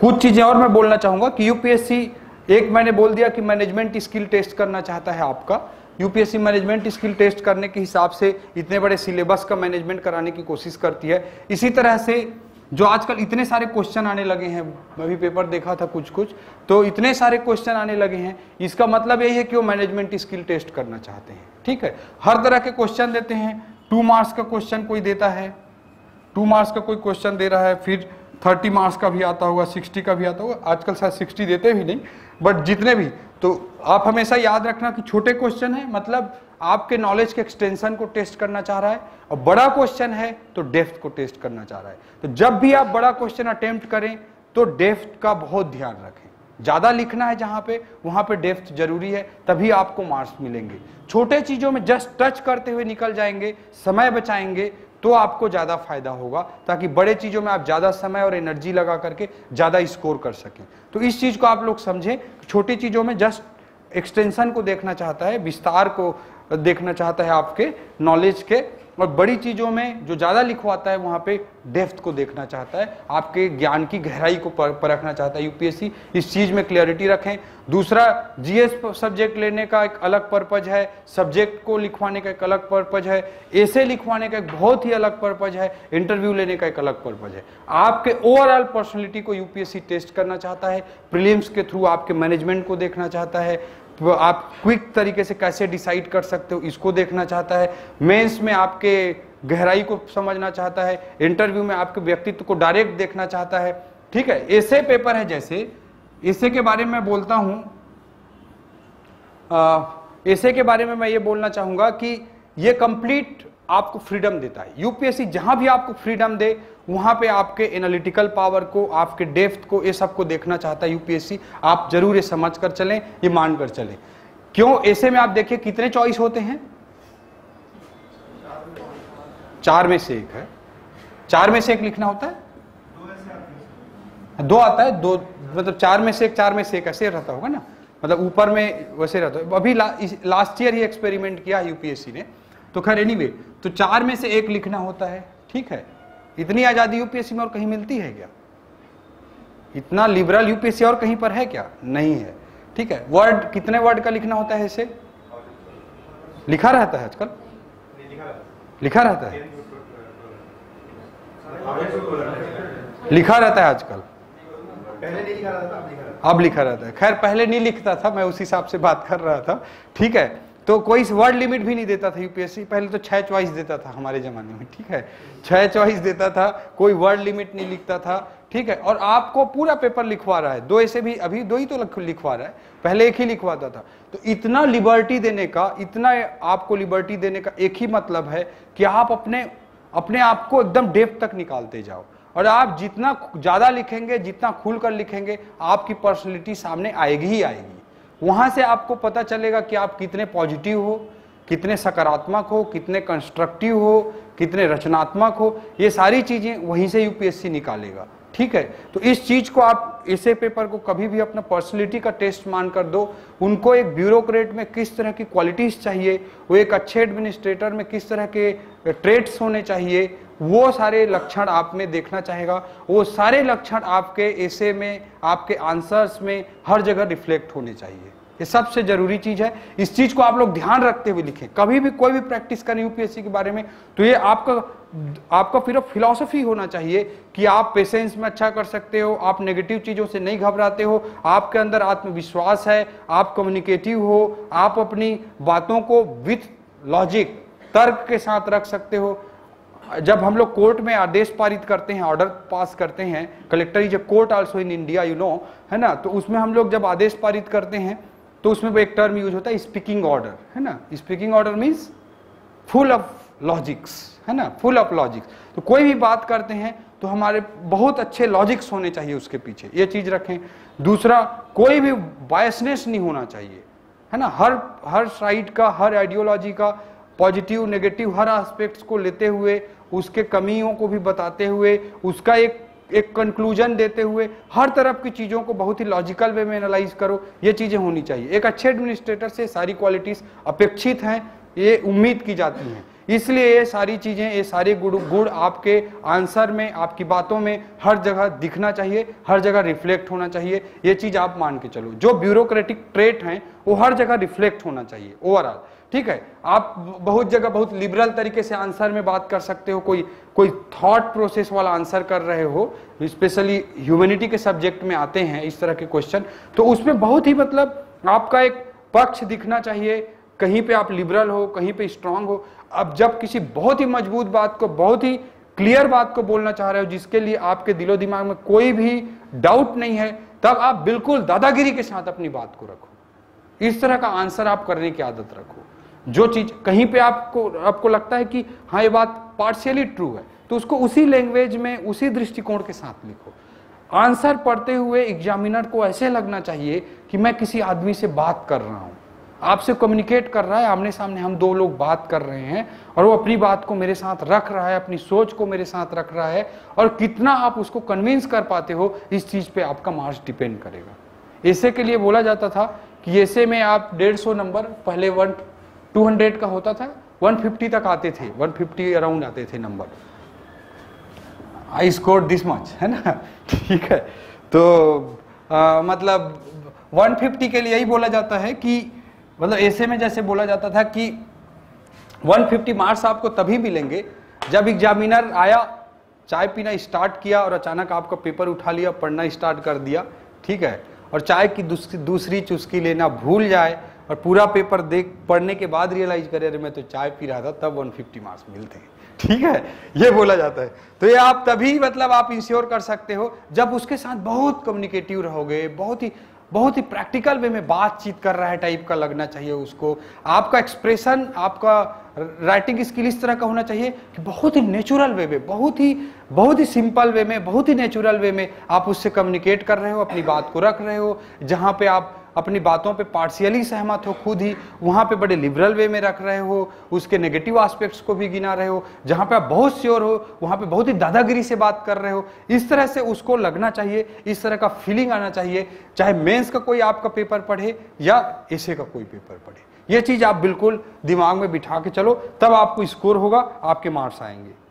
कुछ चीजें और मैं बोलना चाहूंगा कि यूपीएससी, एक मैंने बोल दिया कि मैनेजमेंट स्किल टेस्ट करना चाहता है आपका। यूपीएससी मैनेजमेंट स्किल टेस्ट करने के हिसाब से इतने बड़े सिलेबस का मैनेजमेंट कराने की कोशिश करती है। इसी तरह से जो आजकल इतने सारे क्वेश्चन आने लगे हैं, अभी पेपर देखा था कुछ, तो इतने सारे क्वेश्चन आने लगे हैं, इसका मतलब यही है कि वो मैनेजमेंट स्किल टेस्ट करना चाहते हैं, ठीक है। हर तरह के क्वेश्चन देते हैं। 2 मार्क्स का क्वेश्चन कोई देता है, 2 मार्क्स का कोई क्वेश्चन दे रहा है, फिर 30 मार्क्स का भी आता होगा, 60 का भी आता होगा। आजकल शायद 60 देते भी नहीं, बट जितने भी, तो आप हमेशा याद रखना कि छोटे क्वेश्चन है मतलब आपके नॉलेज के एक्सटेंशन को टेस्ट करना चाह रहा है, और बड़ा क्वेश्चन है तो डेप्थ को टेस्ट करना चाह रहा है। तो जब भी आप बड़ा क्वेश्चन अटेम्प्ट करें तो डेप्थ का बहुत ध्यान रखें। ज्यादा लिखना है जहां पे, वहां पे डेप्थ जरूरी है, तभी आपको मार्क्स मिलेंगे। छोटे चीजों में जस्ट टच करते हुए निकल जाएंगे, समय बचाएंगे, तो आपको ज्यादा फायदा होगा, ताकि बड़े चीजों में आप ज्यादा समय और एनर्जी लगा करके ज्यादा स्कोर कर सकें। तो इस चीज को आप लोग समझें, छोटी चीजों में जस्ट एक्सटेंशन को देखना चाहता है, विस्तार को देखना चाहता है आपके नॉलेज के, और बड़ी चीजों में जो ज्यादा लिखवाता है वहां पे डेप्थ को देखना चाहता है, आपके ज्ञान की गहराई को परखना चाहता है यूपीएससी। इस चीज में क्लैरिटी रखें। दूसरा, जीएस सब्जेक्ट लेने का एक अलग पर्पज है, सब्जेक्ट को लिखवाने का एक अलग पर्पज है, एसे लिखवाने का एक बहुत ही अलग पर्पज है, इंटरव्यू लेने का एक अलग पर्पज है। आपके ओवरऑल पर्सनैलिटी को यूपीएससी टेस्ट करना चाहता है, प्रीलिम्स के थ्रू आपके मैनेजमेंट को देखना चाहता है, आप क्विक तरीके से कैसे डिसाइड कर सकते हो इसको देखना चाहता है, मेंस में आपके गहराई को समझना चाहता है, इंटरव्यू में आपके व्यक्तित्व को डायरेक्ट देखना चाहता है, ठीक है। ऐसे पेपर है, जैसे ऐसे के बारे में मैं बोलता हूं, ऐसे के बारे में मैं ये बोलना चाहूंगा कि ये कंप्लीट आपको फ्रीडम देता है। यूपीएससी जहां भी आपको फ्रीडम दे वहां पे आपके एनालिटिकल पावर को, आपके डेप्थ को, ये सब को देखना चाहता है यूपीएससी। आप जरूर ये समझ कर चलें, ये मान कर चलें। क्यों? ऐसे में आप देखिए कितने चॉइस होते हैं, 4 में से 1 है, 4 में से 1 लिखना होता है, 2 आता है, 2 मतलब 4 में से 1 ऐसे रहता होगा ना, मतलब ऊपर में वैसे रहता है। अभी लास्ट ईयर ही एक्सपेरिमेंट किया यूपीएससी ने, तो खैर एनीवे, तो 4 में से 1 लिखना होता है, ठीक है। इतनी आजादी यूपीएससी में और कहीं मिलती है क्या? इतना लिबरल यूपीएससी और कहीं पर है क्या? नहीं है, ठीक है। वर्ड कितने वर्ड का लिखना होता है? ऐसे लिखा रहता है आजकल, लिखा रहता है, लिखा रहता है आजकल, पहले नहीं लिखा रहता था, अब लिखा रहता है। खैर पहले नहीं लिखता था, मैं उस हिसाब से बात कर रहा था, ठीक है। तो कोई वर्ड लिमिट भी नहीं देता था यूपीएससी, पहले तो 6 चॉइस देता था हमारे जमाने में, ठीक है, 6 चॉइस देता था, कोई वर्ड लिमिट नहीं लिखता था, ठीक है। और आपको पूरा पेपर लिखवा रहा है, 2 ऐसे भी, अभी 2 ही तो लिखवा रहा है, पहले 1 ही लिखवाता था। तो इतना लिबर्टी देने का, इतना आपको लिबर्टी देने का एक ही मतलब है कि आप अपने आप को एकदम डेप्थ तक निकालते जाओ, और आप जितना ज्यादा लिखेंगे, जितना खुलकर लिखेंगे, आपकी पर्सनैलिटी सामने आएगी ही आएगी। वहां से आपको पता चलेगा कि आप कितने पॉजिटिव हो, कितने सकारात्मक हो, कितने कंस्ट्रक्टिव हो, कितने रचनात्मक हो। ये सारी चीजें वहीं से यूपीएससी निकालेगा, ठीक है। तो इस चीज को आप, ऐसे पेपर को कभी भी अपना पर्सनैलिटी का टेस्ट मानकर दो। उनको एक ब्यूरोक्रेट में किस तरह की क्वालिटीज चाहिए, वो एक अच्छे एडमिनिस्ट्रेटर में किस तरह के ट्रेट्स होने चाहिए, वो सारे लक्षण आप में देखना चाहेगा। वो सारे लक्षण आपके एसे में, आपके आंसर्स में, हर जगह रिफ्लेक्ट होने चाहिए। ये सबसे जरूरी चीज है। इस चीज को आप लोग ध्यान रखते हुए लिखें। कभी भी कोई भी प्रैक्टिस करें यूपीएससी के बारे में, तो ये आपका फिर फिलॉसफी होना चाहिए कि आप पेशेंस में अच्छा कर सकते हो, आप नेगेटिव चीजों से नहीं घबराते हो, आपके अंदर आत्मविश्वास है, आप कम्युनिकेटिव हो, आप अपनी बातों को विथ लॉजिक, तर्क के साथ रख सकते हो। जब हम लोग कोर्ट में आदेश पारित करते हैं, ऑर्डर पास करते हैं, collector is a court also in India, you know, है ना, तो उसमें हम लोग जब आदेश पारित करते हैं तो उसमें एक टर्म यूज होता है स्पीकिंग ऑर्डर, है ना। Speaking order means full of logics, है ना, फुल ऑफ लॉजिक्स। तो कोई भी बात करते हैं तो हमारे बहुत अच्छे लॉजिक्स होने चाहिए उसके पीछे, ये चीज रखें। दूसरा, कोई भी बायसनेस नहीं होना चाहिए, है ना। हर साइड का, हर आइडियोलॉजी का पॉजिटिव नेगेटिव हर एस्पेक्ट्स को लेते हुए, उसके कमियों को भी बताते हुए, उसका एक कंक्लूजन देते हुए, हर तरफ की चीजों को बहुत ही लॉजिकल वे में एनालाइज करो। ये चीजें होनी चाहिए। एक अच्छे एडमिनिस्ट्रेटर से सारी क्वालिटीज अपेक्षित हैं, ये उम्मीद की जाती हैं। इसलिए ये सारी चीजें, ये सारे गुण आपके आंसर में, आपकी बातों में हर जगह दिखना चाहिए, हर जगह रिफ्लेक्ट होना चाहिए। ये चीज आप मान के चलो। जो ब्यूरोक्रेटिक ट्रेट हैं वो हर जगह रिफ्लेक्ट होना चाहिए ओवरऑल, ठीक है। आप बहुत जगह बहुत लिबरल तरीके से आंसर में बात कर सकते हो, कोई थॉट प्रोसेस वाला आंसर कर रहे हो, स्पेशली ह्यूमैनिटी के सब्जेक्ट में आते हैं इस तरह के क्वेश्चन, तो उसमें बहुत ही मतलब आपका एक पक्ष दिखना चाहिए। कहीं पे आप लिबरल हो, कहीं पे स्ट्रांग हो। अब जब किसी बहुत ही मजबूत बात को, बहुत ही क्लियर बात को बोलना चाह रहे हो, जिसके लिए आपके दिलो दिमाग में कोई भी डाउट नहीं है, तब आप बिल्कुल दादागिरी के साथ अपनी बात को रखो। इस तरह का आंसर आप करने की आदत रखो। जो चीज कहीं पे आपको लगता है कि हाँ ये बात पार्शियली ट्रू है, तो उसको उसी लैंग्वेज में, उसी दृष्टिकोण के साथ लिखो। आंसर पढ़ते हुए एग्जामिनर को ऐसे लगना चाहिए कि मैं किसी आदमी से बात कर रहा हूं, आपसे कम्युनिकेट कर रहा है, आमने सामने हम 2 लोग बात कर रहे हैं, और वो अपनी बात को मेरे साथ रख रहा है, अपनी सोच को मेरे साथ रख रहा है, और कितना आप उसको कन्विंस कर पाते हो, इस चीज पे आपका मार्क्स डिपेंड करेगा। ऐसे के लिए बोला जाता था कि ऐसे में आप 150 नंबर, पहले 200 का होता था, 150 तक आते थे, 150 अराउंड आते थे number. I score this much, है ना, ठीक है। तो मतलब 150 के लिए यही बोला जाता है कि, मतलब ऐसे में जैसे बोला जाता था कि 150 मार्क्स आपको तभी मिलेंगे जब एग्जामिनर आया, चाय पीना स्टार्ट किया और अचानक आपका पेपर उठा लिया, पढ़ना स्टार्ट कर दिया, ठीक है, और चाय की दूसरी चुस्की लेना भूल जाए, और पूरा पेपर पढ़ने के बाद रियलाइज करे अरे मैं तो चाय पी रहा था, तब 150 मार्क्स मिलते हैं, ठीक है। ये बोला जाता है। तो ये आप तभी मतलब आप इंश्योर कर सकते हो जब उसके साथ बहुत कम्युनिकेटिव रहोगे, बहुत ही प्रैक्टिकल वे में बातचीत कर रहा है टाइप का लगना चाहिए उसको। आपका एक्सप्रेशन, आपका राइटिंग स्किल इस तरह का होना चाहिए कि बहुत ही नेचुरल वे में, बहुत ही सिंपल वे में, बहुत ही नेचुरल वे में आप उससे कम्युनिकेट कर रहे हो, अपनी बात को रख रहे हो। जहाँ पे आप अपनी बातों पे पार्शियली सहमत हो खुद ही, वहाँ पे बड़े लिबरल वे में रख रहे हो, उसके नेगेटिव एस्पेक्ट्स को भी गिना रहे हो, जहाँ पे आप बहुत श्योर हो वहाँ पे बहुत ही दादागिरी से बात कर रहे हो, इस तरह से उसको लगना चाहिए, इस तरह का फीलिंग आना चाहिए, चाहे मेंस का कोई आपका पेपर पढ़े या एसे का कोई पेपर पढ़े। ये चीज़ आप बिल्कुल दिमाग में बिठा के चलो, तब आपको स्कोर होगा, आपके मार्क्स आएंगे।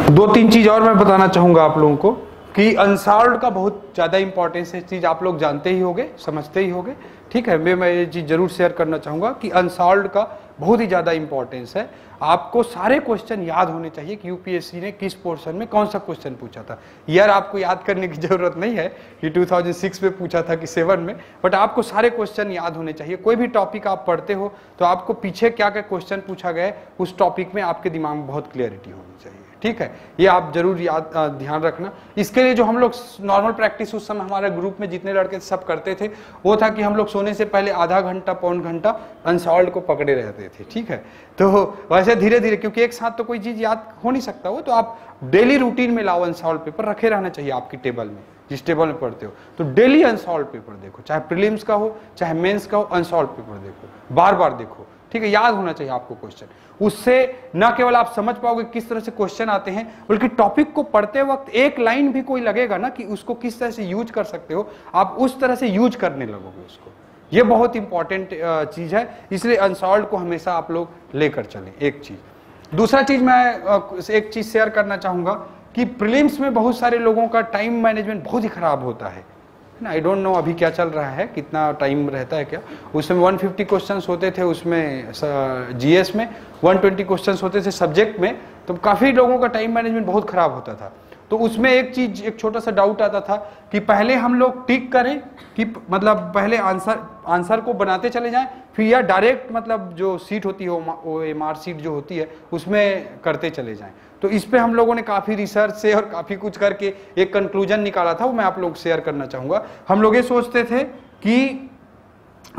दो तीन चीज और मैं बताना चाहूंगा आप लोगों को कि अनसॉल्व्ड का बहुत ज्यादा इंपॉर्टेंस है, चीज आप लोग जानते ही होंगे, समझते ही होंगे, ठीक है। मैं ये चीज जरूर शेयर करना चाहूंगा कि अनसॉल्व्ड का बहुत ही ज्यादा इंपॉर्टेंस है। आपको सारे क्वेश्चन याद होने चाहिए कि यूपीएससी ने किस पोर्शन में कौन सा क्वेश्चन पूछा था। यार आपको याद करने की जरूरत नहीं है कि 2006 में पूछा था कि 7 में, बट आपको सारे क्वेश्चन याद होने चाहिए। कोई भी टॉपिक आप पढ़ते हो तो आपको पीछे क्या क्या क्वेश्चन पूछा गया है उस टॉपिक में आपके दिमाग में बहुत क्लियरिटी होनी चाहिए, ठीक है। ये आप जरूर याद ध्यान रखना। इसके लिए जो हम लोग नॉर्मल प्रैक्टिस उस समय हमारे ग्रुप में जितने लड़के सब करते थे वो था कि हम लोग सोने से पहले आधा घंटा पौन घंटा अनसॉल्व्ड को पकड़े रहते थे, ठीक है। तो वैसे धीरे धीरे, क्योंकि एक साथ तो कोई चीज याद हो नहीं सकता, वो तो आप डेली रूटीन में लाओ। अनसॉल्व्ड पेपर रखे रहना चाहिए आपकी टेबल में, जिस टेबल में पढ़ते हो, तो डेली अनसॉल्व्ड पेपर देखो, चाहे प्रीलिम्स का हो चाहे मेंस का हो, अनसॉल्व्ड पेपर देखो, बार बार देखो, ठीक है। याद होना चाहिए आपको क्वेश्चन। उससे न केवल आप समझ पाओगे किस तरह से क्वेश्चन आते हैं, बल्कि टॉपिक को पढ़ते वक्त एक लाइन भी कोई लगेगा ना कि उसको किस तरह से यूज कर सकते हो, आप उस तरह से यूज करने लगोगे उसको। ये बहुत इंपॉर्टेंट चीज है, इसलिए अनसॉल्व्ड को हमेशा आप लोग लेकर चलें। एक चीज। दूसरा चीज मैं एक चीज शेयर करना चाहूंगा कि प्रीलिम्स में बहुत सारे लोगों का टाइम मैनेजमेंट बहुत ही खराब होता है ना। आई डोंट नो अभी क्या चल रहा है, कितना टाइम रहता है क्या। उसमें 150 क्वेश्चंस होते थे, उसमें जीएस में 120 क्वेश्चंस होते थे सब्जेक्ट में, तो काफ़ी लोगों का टाइम मैनेजमेंट बहुत ख़राब होता था। तो उसमें एक छोटा सा डाउट आता था कि पहले हम लोग टिक करें कि मतलब पहले आंसर को बनाते चले जाएं, फिर या डायरेक्ट मतलब जो सीट होती है वो एमआर सीट जो होती है उसमें करते चले जाएं। तो इस पे हम लोगों ने काफ़ी रिसर्च से और काफ़ी कुछ करके एक कंक्लूजन निकाला था, वो मैं आप लोग शेयर करना चाहूँगा। हम लोग ये सोचते थे कि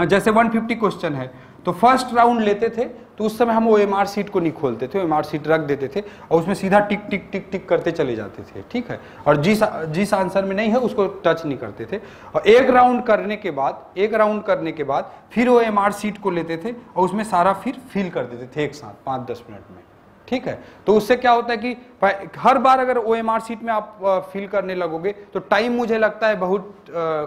जैसे 150 क्वेश्चन है तो फर्स्ट राउंड लेते थे, तो उस समय हम वो एमआर सीट को नहीं खोलते थे, एमआर सीट रख देते थे और उसमें सीधा टिक टिक टिक टिक करते चले जाते थे, ठीक है। और जिस आंसर में नहीं है उसको टच नहीं करते थे। और एक राउंड करने के बाद फिर वो एमआर सीट को लेते थे और उसमें सारा फिर फिल कर देते थे एक साथ 5-10 मिनट में, ठीक है। तो उससे क्या होता है कि हर बार अगर ओएमआर सीट में आप फिल करने लगोगे तो टाइम मुझे लगता है बहुत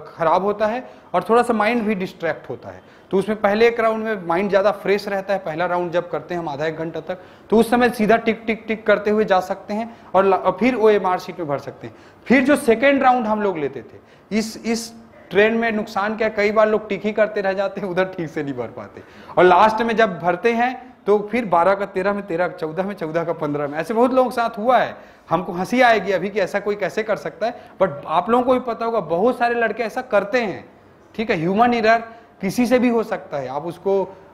खराब होता है और थोड़ा सा माइंड भी डिस्ट्रैक्ट होता है। तो उसमें पहले एक राउंड में माइंड ज़्यादा फ्रेश रहता है, पहला राउंड जब करते हैं हम आधा एक घंटा तक, तो उस समय सीधा टिक टिक टिक करते हुए जा सकते हैं और फिर ओएमआर सीट में भर सकते हैं। फिर जो सेकेंड राउंड हम लोग लेते थे, इस ट्रेंड में नुकसान क्या, कई बार लोग टिक ही करते रह जाते हैं, उधर ठीक से नहीं भर पाते और लास्ट में जब भरते हैं तो फिर 12 का 13 में 13, 14 में 14 का 15 में, ऐसे बहुत लोगों के साथ हुआ है। हमको हंसी आएगी अभी कि ऐसा कोई कैसे कर सकता है, बट आप लोगों को भी पता होगा बहुत सारे लड़के ऐसा करते हैं, ठीक है। ह्यूमन एरर किसी से भी हो सकता है, आप उसको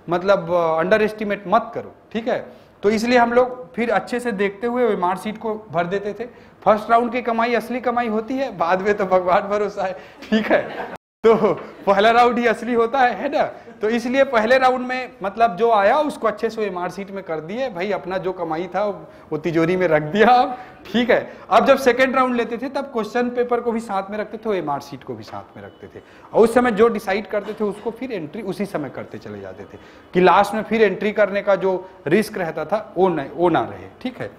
मतलब अंडर एस्टिमेट मत करो, ठीक है। तो इसलिए हम लोग फिर अच्छे से देखते हुए ओएमआर सीट को भर देते थे। फर्स्ट राउंड की कमाई असली कमाई होती है, बाद में तो भगवान भरोसा है, ठीक है। तो पहला राउंड ही असली होता है ना। तो इसलिए पहले राउंड में मतलब जो आया उसको अच्छे से ओएमआर सीट में कर दिए भाई, अपना जो कमाई था वो तिजोरी में रख दिया अब, ठीक है। अब जब सेकंड राउंड लेते थे तब क्वेश्चन पेपर को भी साथ में रखते थे, ओएमआर सीट को भी साथ में रखते थे और उस समय जो डिसाइड करते थे उसको फिर एंट्री उसी समय करते चले जाते थे कि लास्ट में फिर एंट्री करने का जो रिस्क रहता था वो ना रहे, ठीक है।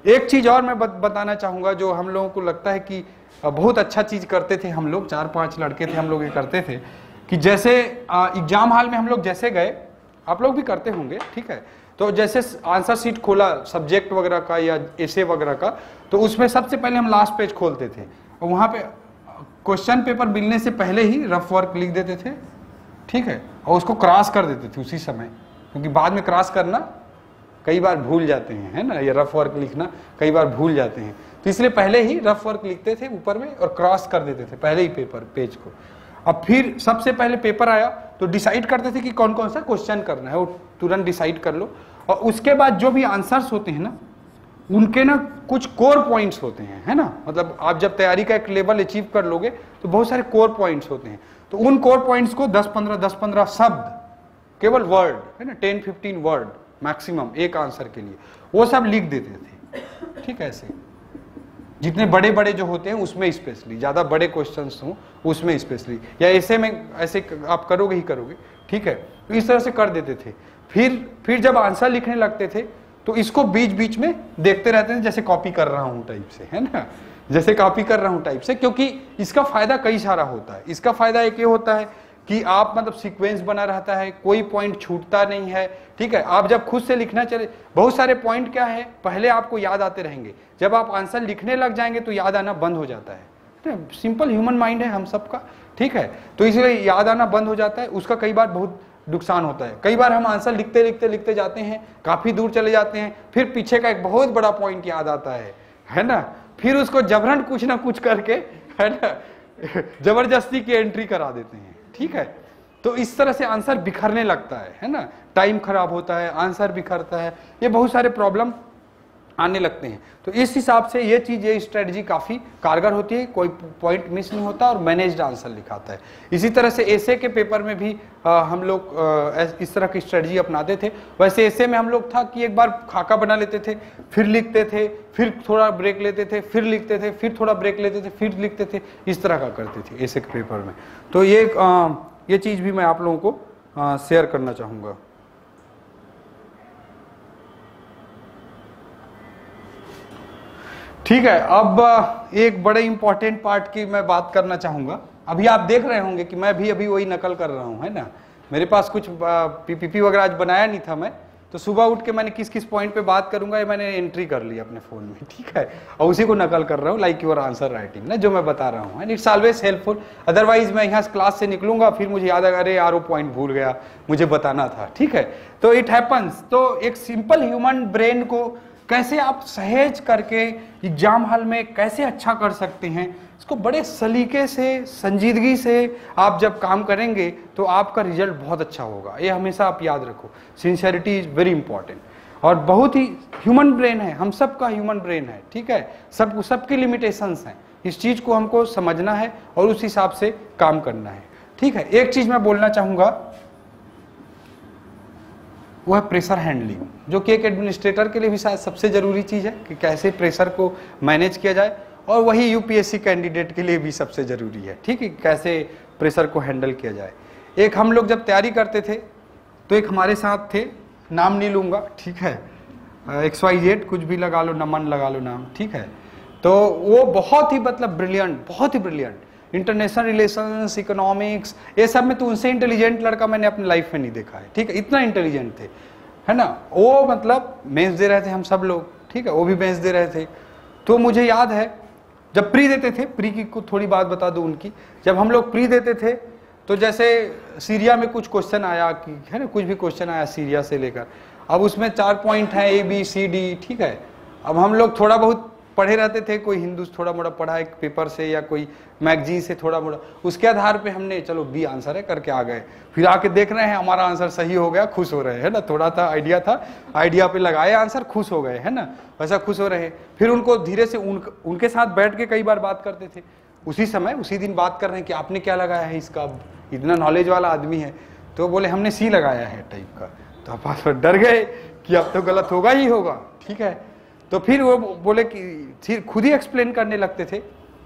एक चीज और मैं बताना चाहूंगा जो हम लोगों को लगता है कि बहुत अच्छा चीज करते थे हम लोग, 4-5 लड़के थे हम लोग ये करते थे कि जैसे एग्जाम हॉल में हम लोग जैसे गए, आप लोग भी करते होंगे, ठीक है। तो जैसे आंसर शीट खोला सब्जेक्ट वगैरह का या एसे वगैरह का, तो उसमें सबसे पहले हम लास्ट पेज खोलते थे और वहाँ पे क्वेश्चन पेपर मिलने से पहले ही रफ वर्क लिख देते थे ठीक है, और उसको क्रॉस कर देते थे उसी समय, क्योंकि बाद में क्रॉस करना कई बार भूल जाते हैं, है ना, ये रफ वर्क लिखना कई बार भूल जाते हैं, तो इसलिए पहले ही रफ वर्क लिखते थे ऊपर में और क्रॉस कर देते थे पहले ही पेज को। अब फिर सबसे पहले पेपर आया तो डिसाइड करते थे कि कौन कौन सा क्वेश्चन करना है, वो तुरंत डिसाइड कर लो, और उसके बाद जो भी आंसर्स होते हैं ना, उनके ना कुछ कोर पॉइंट्स होते हैं, है ना, मतलब आप जब तैयारी का एक लेवल अचीव कर लोगे तो बहुत सारे कोर पॉइंट्स होते हैं, तो उन कोर पॉइंट्स को 10-15 शब्द, केवल वर्ड, है ना, 10-15 वर्ड मैक्सिमम एक आंसर के लिए, वो सब लिख देते थे। ठीक है, ऐसे जितने बड़े बड़े जो होते हैं उसमें स्पेशली, ज्यादा बड़े क्वेश्चंस हो उसमें स्पेशली, या ऐसे में ऐसे आप करोगे ही करोगे। ठीक है, तो इस तरह से कर देते थे। फिर जब आंसर लिखने लगते थे तो इसको बीच बीच में देखते रहते थे, जैसे कॉपी कर रहा हूं टाइप से, है ना, जैसे कॉपी कर रहा हूं टाइप से, क्योंकि इसका फायदा कई सारा होता है। इसका फायदा एक ये होता है कि आप मतलब सीक्वेंस बना रहता है, कोई पॉइंट छूटता नहीं है। ठीक है, आप जब खुद से लिखना चले, बहुत सारे पॉइंट क्या है पहले आपको याद आते रहेंगे, जब आप आंसर लिखने लग जाएंगे तो याद आना बंद हो जाता है। सिंपल ह्यूमन माइंड है हम सबका। ठीक है, तो इसलिए याद आना बंद हो जाता है, उसका कई बार बहुत नुकसान होता है। कई बार हम आंसर लिखते लिखते लिखते जाते हैं, काफी दूर चले जाते हैं, फिर पीछे का एक बहुत बड़ा पॉइंट याद आता है ना, फिर उसको जबरन कुछ ना कुछ करके, है ना, जबरदस्ती की एंट्री करा देते हैं। ठीक है, तो इस तरह से आंसर बिखरने लगता है ना, टाइम खराब होता है, आंसर बिखरता है, ये बहुत सारे प्रॉब्लम आने लगते हैं। तो इस हिसाब से ये चीज, ये स्ट्रेटजी काफी कारगर होती है, कोई पॉइंट मिस नहीं होता और मैनेज्ड आंसर लिखाता है। इसी तरह से एसे के पेपर में भी हम लोग इस तरह की स्ट्रेटजी अपनाते थे। वैसे एसे में हम लोग था कि एक बार खाका बना लेते थे, फिर लिखते थे, फिर थोड़ा ब्रेक लेते थे, फिर लिखते थे, फिर थोड़ा ब्रेक लेते थे, फिर लिखते थे, इस तरह का करते थे एसे के पेपर में। तो ये चीज भी मैं आप लोगों को शेयर करना चाहूंगा। ठीक है, अब एक बड़े इंपॉर्टेंट पार्ट की मैं बात करना चाहूंगा। अभी आप देख रहे होंगे कि मैं भी अभी वही नकल कर रहा हूं, है ना, मेरे पास कुछ पीपीपी वगैरह आज बनाया नहीं था मैं, तो सुबह उठ के मैंने किस किस पॉइंट पे बात करूंगा ये मैंने एंट्री कर ली अपने फोन में। ठीक है, और उसी को नकल कर रहा हूँ, लाइक योर आंसर राइटिंग ना, जो मैं बता रहा हूँ, and it's always helpful. Otherwise मैं यहाँ क्लास से निकलूंगा, फिर मुझे याद आएगा, अरे यार वो पॉइंट भूल गया, मुझे बताना था। ठीक है, तो इट हैपन्स। तो एक सिंपल ह्यूमन ब्रेन को कैसे आप सहेज करके एग्जाम हॉल में कैसे अच्छा कर सकते हैं, इसको बड़े सलीके से, संजीदगी से आप जब काम करेंगे तो आपका रिजल्ट बहुत अच्छा होगा। ये हमेशा आप याद रखो, सिंसियरिटी इज वेरी इंपॉर्टेंट। और बहुत ही ह्यूमन ब्रेन है, हम सबका ह्यूमन ब्रेन है। ठीक है, सबकी लिमिटेशंस हैं, इस चीज को हमको समझना है और उस हिसाब से काम करना है। ठीक है, एक चीज मैं बोलना चाहूंगा, वो है प्रेशर हैंडलिंग, जो कि एक एडमिनिस्ट्रेटर के लिए भी शायद सबसे जरूरी चीज है कि कैसे प्रेशर को मैनेज किया जाए, और वही यूपीएससी कैंडिडेट के लिए भी सबसे जरूरी है। ठीक है, कैसे प्रेशर को हैंडल किया जाए। एक हम लोग जब तैयारी करते थे तो एक हमारे साथ थे, नाम नहीं लूंगा, ठीक है, XYZ कुछ भी लगा लो, नमन लगा लो नाम। ठीक है, तो वो बहुत ही मतलब ब्रिलियंट, बहुत ही ब्रिलियंट, इंटरनेशनल रिलेशंस, इकोनॉमिक्स, ये सब में तो उनसे इंटेलिजेंट लड़का मैंने अपनी लाइफ में नहीं देखा है। ठीक है, इतना इंटेलिजेंट थे, है ना, वो मतलब मेंस दे रहे थे हम सब लोग। ठीक है, वो भी मेंस दे रहे थे। तो मुझे याद है जब प्री देते थे, प्री की को थोड़ी बात बता दूं उनकी, जब हम लोग प्री देते थे तो जैसे सीरिया में कुछ क्वेश्चन आया कि, है ना, कुछ भी क्वेश्चन आया सीरिया से लेकर, अब उसमें 4 पॉइंट है ABCD। ठीक है, अब हम लोग थोड़ा बहुत पढ़े रहते थे, कोई हिंदू थोड़ा मोड़ा पढ़ा एक पेपर से या कोई मैगजीन से थोड़ा मोड़ा, उसके आधार पे हमने चलो B आंसर है करके आ गए। फिर आके देख रहे हैं हमारा आंसर सही हो गया, खुश हो रहे हैं, है ना, थोड़ा था आइडिया पे लगाए आंसर, खुश हो गए, है ना, वैसा खुश हो रहे। फिर उनको धीरे से उनके साथ बैठ के कई बार बात करते थे, उसी समय उसी दिन बात कर रहे हैं कि आपने क्या लगाया है इसका, इतना नॉलेज वाला आदमी है, तो बोले हमने C लगाया है टाइप का। तो आप डर गए कि अब तो गलत होगा ही होगा। ठीक है, तो फिर वो बोले कि फिर खुद ही एक्सप्लेन करने लगते थे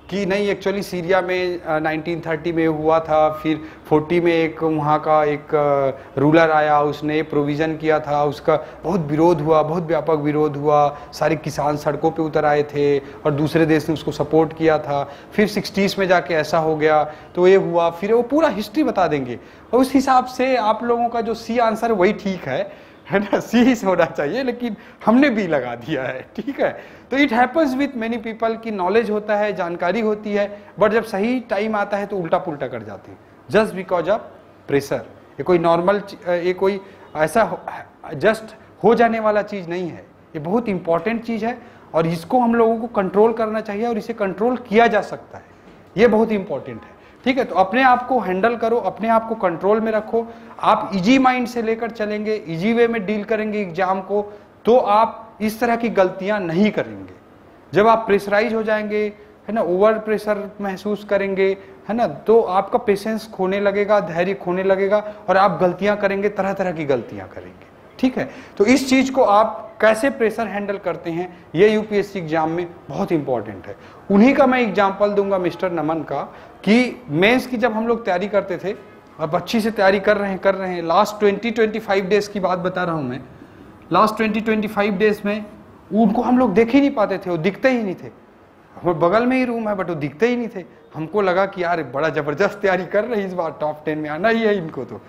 कि नहीं, एक्चुअली सीरिया में 1930 में हुआ था, फिर 40 में एक वहाँ का एक रूलर आया, उसने प्रोविज़न किया था, उसका बहुत विरोध हुआ, बहुत व्यापक विरोध हुआ, सारे किसान सड़कों पे उतर आए थे और दूसरे देश ने उसको सपोर्ट किया था, फिर 60s में जाके ऐसा हो गया, तो ये हुआ, फिर वो पूरा हिस्ट्री बता देंगे। और उस हिसाब से आप लोगों का जो C आंसर वही ठीक है ना, C ही होना चाहिए, लेकिन हमने B लगा दिया है। ठीक है, तो it happens with many people की नॉलेज होता है, जानकारी होती है, बट जब सही टाइम आता है तो उल्टा पुल्टा कर जाते हैं, जस्ट बिकॉज ऑफ प्रेशर, ये कोई नॉर्मल, ये कोई ऐसा जस्ट हो जाने वाला चीज़ नहीं है, ये बहुत इंपॉर्टेंट चीज़ है और इसको हम लोगों को कंट्रोल करना चाहिए और इसे कंट्रोल किया जा सकता है, ये बहुत इंपॉर्टेंट है। ठीक है, तो अपने आप को हैंडल करो, अपने आप को कंट्रोल में रखो। आप इजी माइंड से लेकर चलेंगे, इजी वे में डील करेंगे एग्जाम को, तो आप इस तरह की गलतियां नहीं करेंगे। जब आप प्रेशराइज हो जाएंगे, है ना, ओवर प्रेशर महसूस करेंगे, है ना, तो आपका पेशेंस खोने लगेगा, धैर्य खोने लगेगा और आप गलतियां करेंगे, तरह तरह की गलतियां करेंगे। ठीक है, तो इस चीज को आप कैसे प्रेशर हैंडल करते हैं, ये यूपीएससी एग्जाम में बहुत इंपॉर्टेंट है। उन्हीं का मैं एग्जाम्पल दूंगा मिस्टर नमन का, कि मेंस की जब हम लोग तैयारी करते थे, अब अच्छी से तैयारी कर रहे हैं। लास्ट 20-25 डेज की बात बता रहा हूं मैं। लास्ट 20-25 डेज में उनको हम लोग देख ही नहीं पाते थे, वो दिखते ही नहीं थे। हमारे बगल में ही रूम है बट वो दिखते ही नहीं थे। हमको लगा कि यार बड़ा जबरदस्त तैयारी कर रहे हैं, इस बार टॉप 10 में आना ही है इनको तो।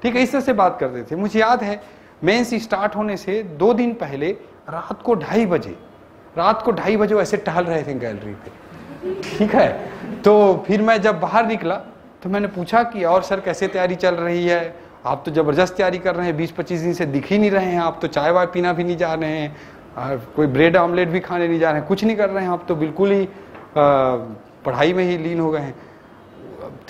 ठीक है, इस तरह से बात करते थे। मुझे याद है मेंस स्टार्ट होने से 2 दिन पहले रात को 2:30 बजे ऐसे टहल रहे थे गैलरी पे। ठीक है, तो फिर मैं जब बाहर निकला तो मैंने पूछा कि और सर कैसे तैयारी चल रही है, आप तो जबरदस्त तैयारी कर रहे हैं, 20-25 दिन से दिख ही नहीं रहे हैं, आप तो चाय वाय पीना भी नहीं जा रहे हैं, कोई ब्रेड ऑमलेट भी खाने नहीं जा रहे हैं, कुछ नहीं कर रहे हैं, आप तो बिल्कुल ही पढ़ाई में ही लीन हो गए हैं।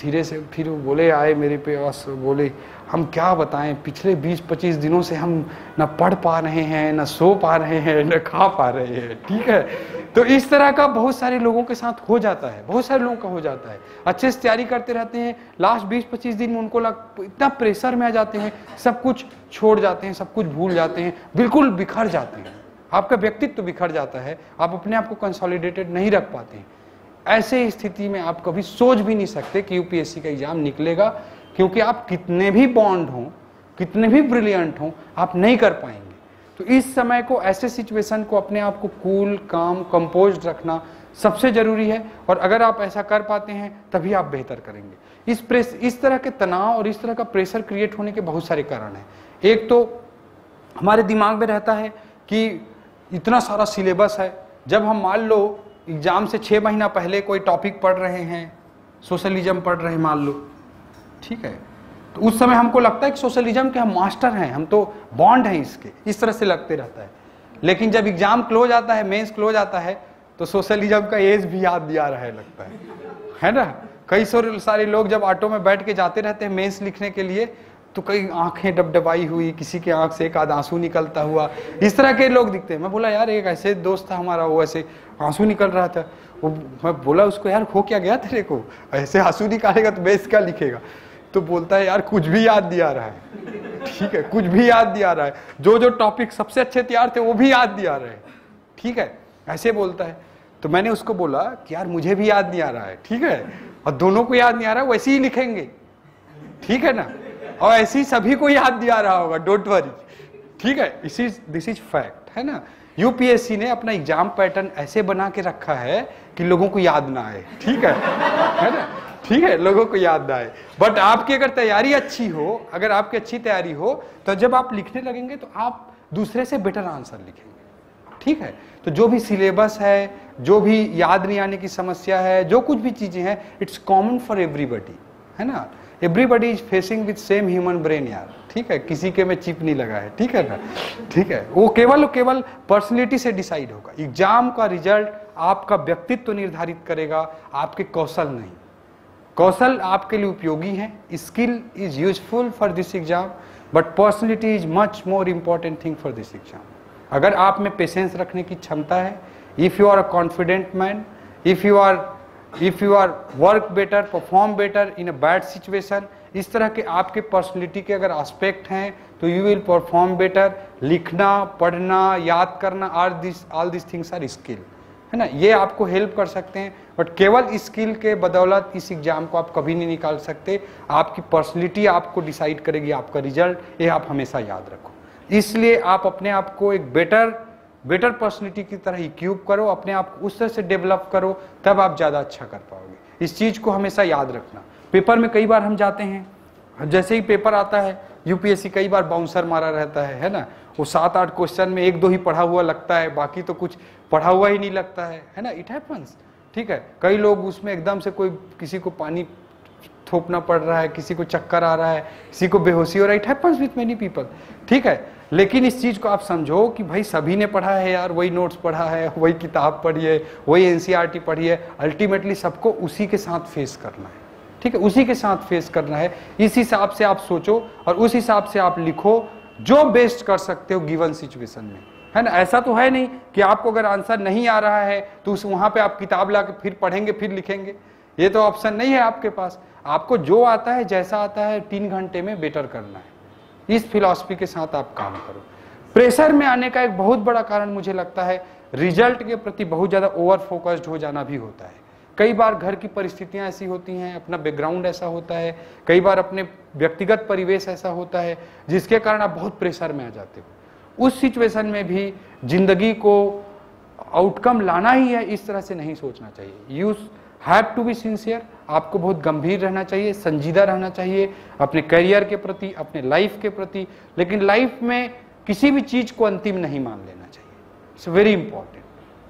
धीरे से फिर वो बोले, आए मेरे पे बस बोले, हम क्या बताएं, पिछले 20-25 दिनों से हम ना पढ़ पा रहे हैं, ना सो पा रहे हैं, ना खा पा रहे हैं। ठीक है, तो इस तरह का बहुत सारे लोगों के साथ हो जाता है, बहुत सारे लोगों का हो जाता है। अच्छे से तैयारी करते रहते हैं, लास्ट 20-25 दिन में उनको इतना प्रेशर में आ जाते हैं, सब कुछ छोड़ जाते हैं, सब कुछ भूल जाते हैं, बिल्कुल बिखर जाते हैं, आपका व्यक्तित्व बिखर जाता है, आप अपने आप को कंसोलिडेटेड नहीं रख पाते हैं। ऐसे स्थिति में आप कभी सोच भी नहीं सकते कि यूपीएससी का एग्जाम निकलेगा, क्योंकि आप कितने भी बॉन्ड हों, कितने भी ब्रिलियंट हों, आप नहीं कर पाएंगे। तो इस समय को, ऐसे सिचुएशन को अपने आप को कूल, काम, कंपोज्ड रखना सबसे जरूरी है, और अगर आप ऐसा कर पाते हैं तभी आप बेहतर करेंगे। इस तरह के तनाव और इस तरह का प्रेशर क्रिएट होने के बहुत सारे कारण हैं। एक तो हमारे दिमाग में रहता है कि इतना सारा सिलेबस है, जब हम मान लो एग्जाम से 6 महीना पहले कोई टॉपिक पढ़ रहे हैं, सोशलिज्म पढ़ रहे हैं मान लो, ठीक है, तो उस समय हमको लगता है कि सोशलिज्म के हम मास्टर हैं, हम तो बॉन्ड हैं इसके, इस तरह से लगते रहता है। लेकिन जब एग्जाम क्लोज आता है, मेंस क्लोज आता है, तो सोशलिज्म का एज भी याद दिया रहा है, लगता है ना। कई सारे लोग जब ऑटो में बैठ के जाते रहते हैं मेंस लिखने के लिए, तो कई आंखें डबडबाई हुई, किसी के आंख से एक आध आंसू निकलता हुआ, इस तरह के लोग दिखते हैं। मैं बोला यार, एक ऐसे दोस्त था हमारा, वो ऐसे आंसू निकल रहा था, वो मैं बोला उसको, यार हो क्या गया तेरे को, ऐसे आंसू निकालेगा तो मेंस क्या लिखेगा? तो बोलता है यार कुछ भी याद दिया रहा है। ठीक है, कुछ भी याद दिया रहा है, जो टॉपिक सबसे अच्छे तैयार थे वो भी याद दिया रहे हैं। ठीक है, ऐसे बोलता है। तो मैंने उसको बोला कि यार मुझे भी याद नहीं आ रहा है, ठीक है, और दोनों को याद नहीं आ रहा है, वैसे ही लिखेंगे, ठीक है ना, और ऐसे ही सभी को याद दिया रहा होगा, डोंट वरी। ठीक है, दिस इज फैक्ट, है ना। यूपीएससी ने अपना एग्जाम पैटर्न ऐसे बना के रखा है कि लोगों को याद ना आए, ठीक है ना, ठीक है, लोगों को याद ना आए। बट आपकी अगर तैयारी अच्छी हो, अगर आपकी अच्छी तैयारी हो, तो जब आप लिखने लगेंगे तो आप दूसरे से बेटर आंसर लिखेंगे। ठीक है, तो जो भी सिलेबस है, जो भी याद नहीं आने की समस्या है, जो कुछ भी चीजें हैं, इट्स कॉमन फॉर एवरीबडी, है ना। Everybody is facing with same human brain यार, ठीक है, किसी के में चिप नहीं लगा है, ठीक है ना, ठीक है। वो केवल पर्सनैलिटी से डिसाइड होगा। एग्जाम का रिजल्ट आपका व्यक्तित्व निर्धारित करेगा, आपके कौशल नहीं। कौशल आपके लिए उपयोगी है, skill is useful for this exam, but personality is much more important thing for this exam. अगर आप में पेशेंस रखने की क्षमता है, if you are a confident man, if you are work better, perform better in a bad situation, इस तरह के आपके पर्सनैलिटी के अगर एस्पेक्ट हैं, तो यू विल परफॉर्म बेटर। लिखना, पढ़ना, याद करना, all this things are skill, है ना, ये आपको हेल्प कर सकते हैं। बट केवल स्किल के बदौलत इस एग्जाम को आप कभी नहीं निकाल सकते। आपकी पर्सनैलिटी आपको डिसाइड करेगी आपका रिजल्ट, ये आप हमेशा याद रखो। इसलिए आप अपने आप को एक बेटर पर्सनैलिटी की तरह इक्विप करो, अपने आप को उस तरह से डेवलप करो, तब आप ज़्यादा अच्छा कर पाओगे। इस चीज़ को हमेशा याद रखना। पेपर में कई बार हम जाते हैं, जैसे ही पेपर आता है, यूपीएससी कई बार बाउंसर मारा रहता है ना, वो 7-8 क्वेश्चन में 1-2 ही पढ़ा हुआ लगता है, बाकी तो कुछ पढ़ा हुआ ही नहीं लगता है ना, इट हैपन्स। ठीक है, कई लोग उसमें एकदम से कोई किसी को पानी थोपना पड़ रहा है, किसी को चक्कर आ रहा है, किसी को बेहोशी हो रहा है, it happens with many people, ठीक है। लेकिन इस चीज को आप समझो कि भाई सभी ने पढ़ा है यार, वही नोट्स पढ़ा है, वही किताब पढ़ी है, वही एनसीईआरटी पढ़ी है, अल्टीमेटली सबको उसी के साथ फेस करना है, ठीक है, उसी के साथ फेस करना है। इस हिसाब से आप सोचो और उस हिसाब से आप लिखो जो बेस्ट कर सकते हो गिवन सिचुएशन में, है ना। ऐसा तो है नहीं कि आपको अगर आंसर नहीं आ रहा है तो उस वहां पे आप किताब ला के फिर पढ़ेंगे फिर लिखेंगे, ये तो ऑप्शन नहीं है आपके पास। आपको जो आता है जैसा आता है 3 घंटे में बेटर करना है, इस फिलॉसफी के साथ आप काम करो। प्रेशर में आने का एक बहुत बड़ा कारण मुझे लगता है रिजल्ट के प्रति बहुत ज्यादा ओवर फोकस्ड हो जाना भी होता है। कई बार घर की परिस्थितियां ऐसी होती हैं, अपना बैकग्राउंड ऐसा होता है, कई बार अपने व्यक्तिगत परिवेश ऐसा होता है जिसके कारण आप बहुत प्रेशर में आ जाते हो। उस सिचुएशन में भी जिंदगी को आउटकम लाना ही है, इस तरह से नहीं सोचना चाहिए। You have to be sincere, आपको बहुत गंभीर रहना चाहिए, संजीदा रहना चाहिए अपने करियर के प्रति, अपने लाइफ के प्रति, लेकिन लाइफ में किसी भी चीज को अंतिम नहीं मान लेना चाहिए। इट्स वेरी इंपॉर्टेंट,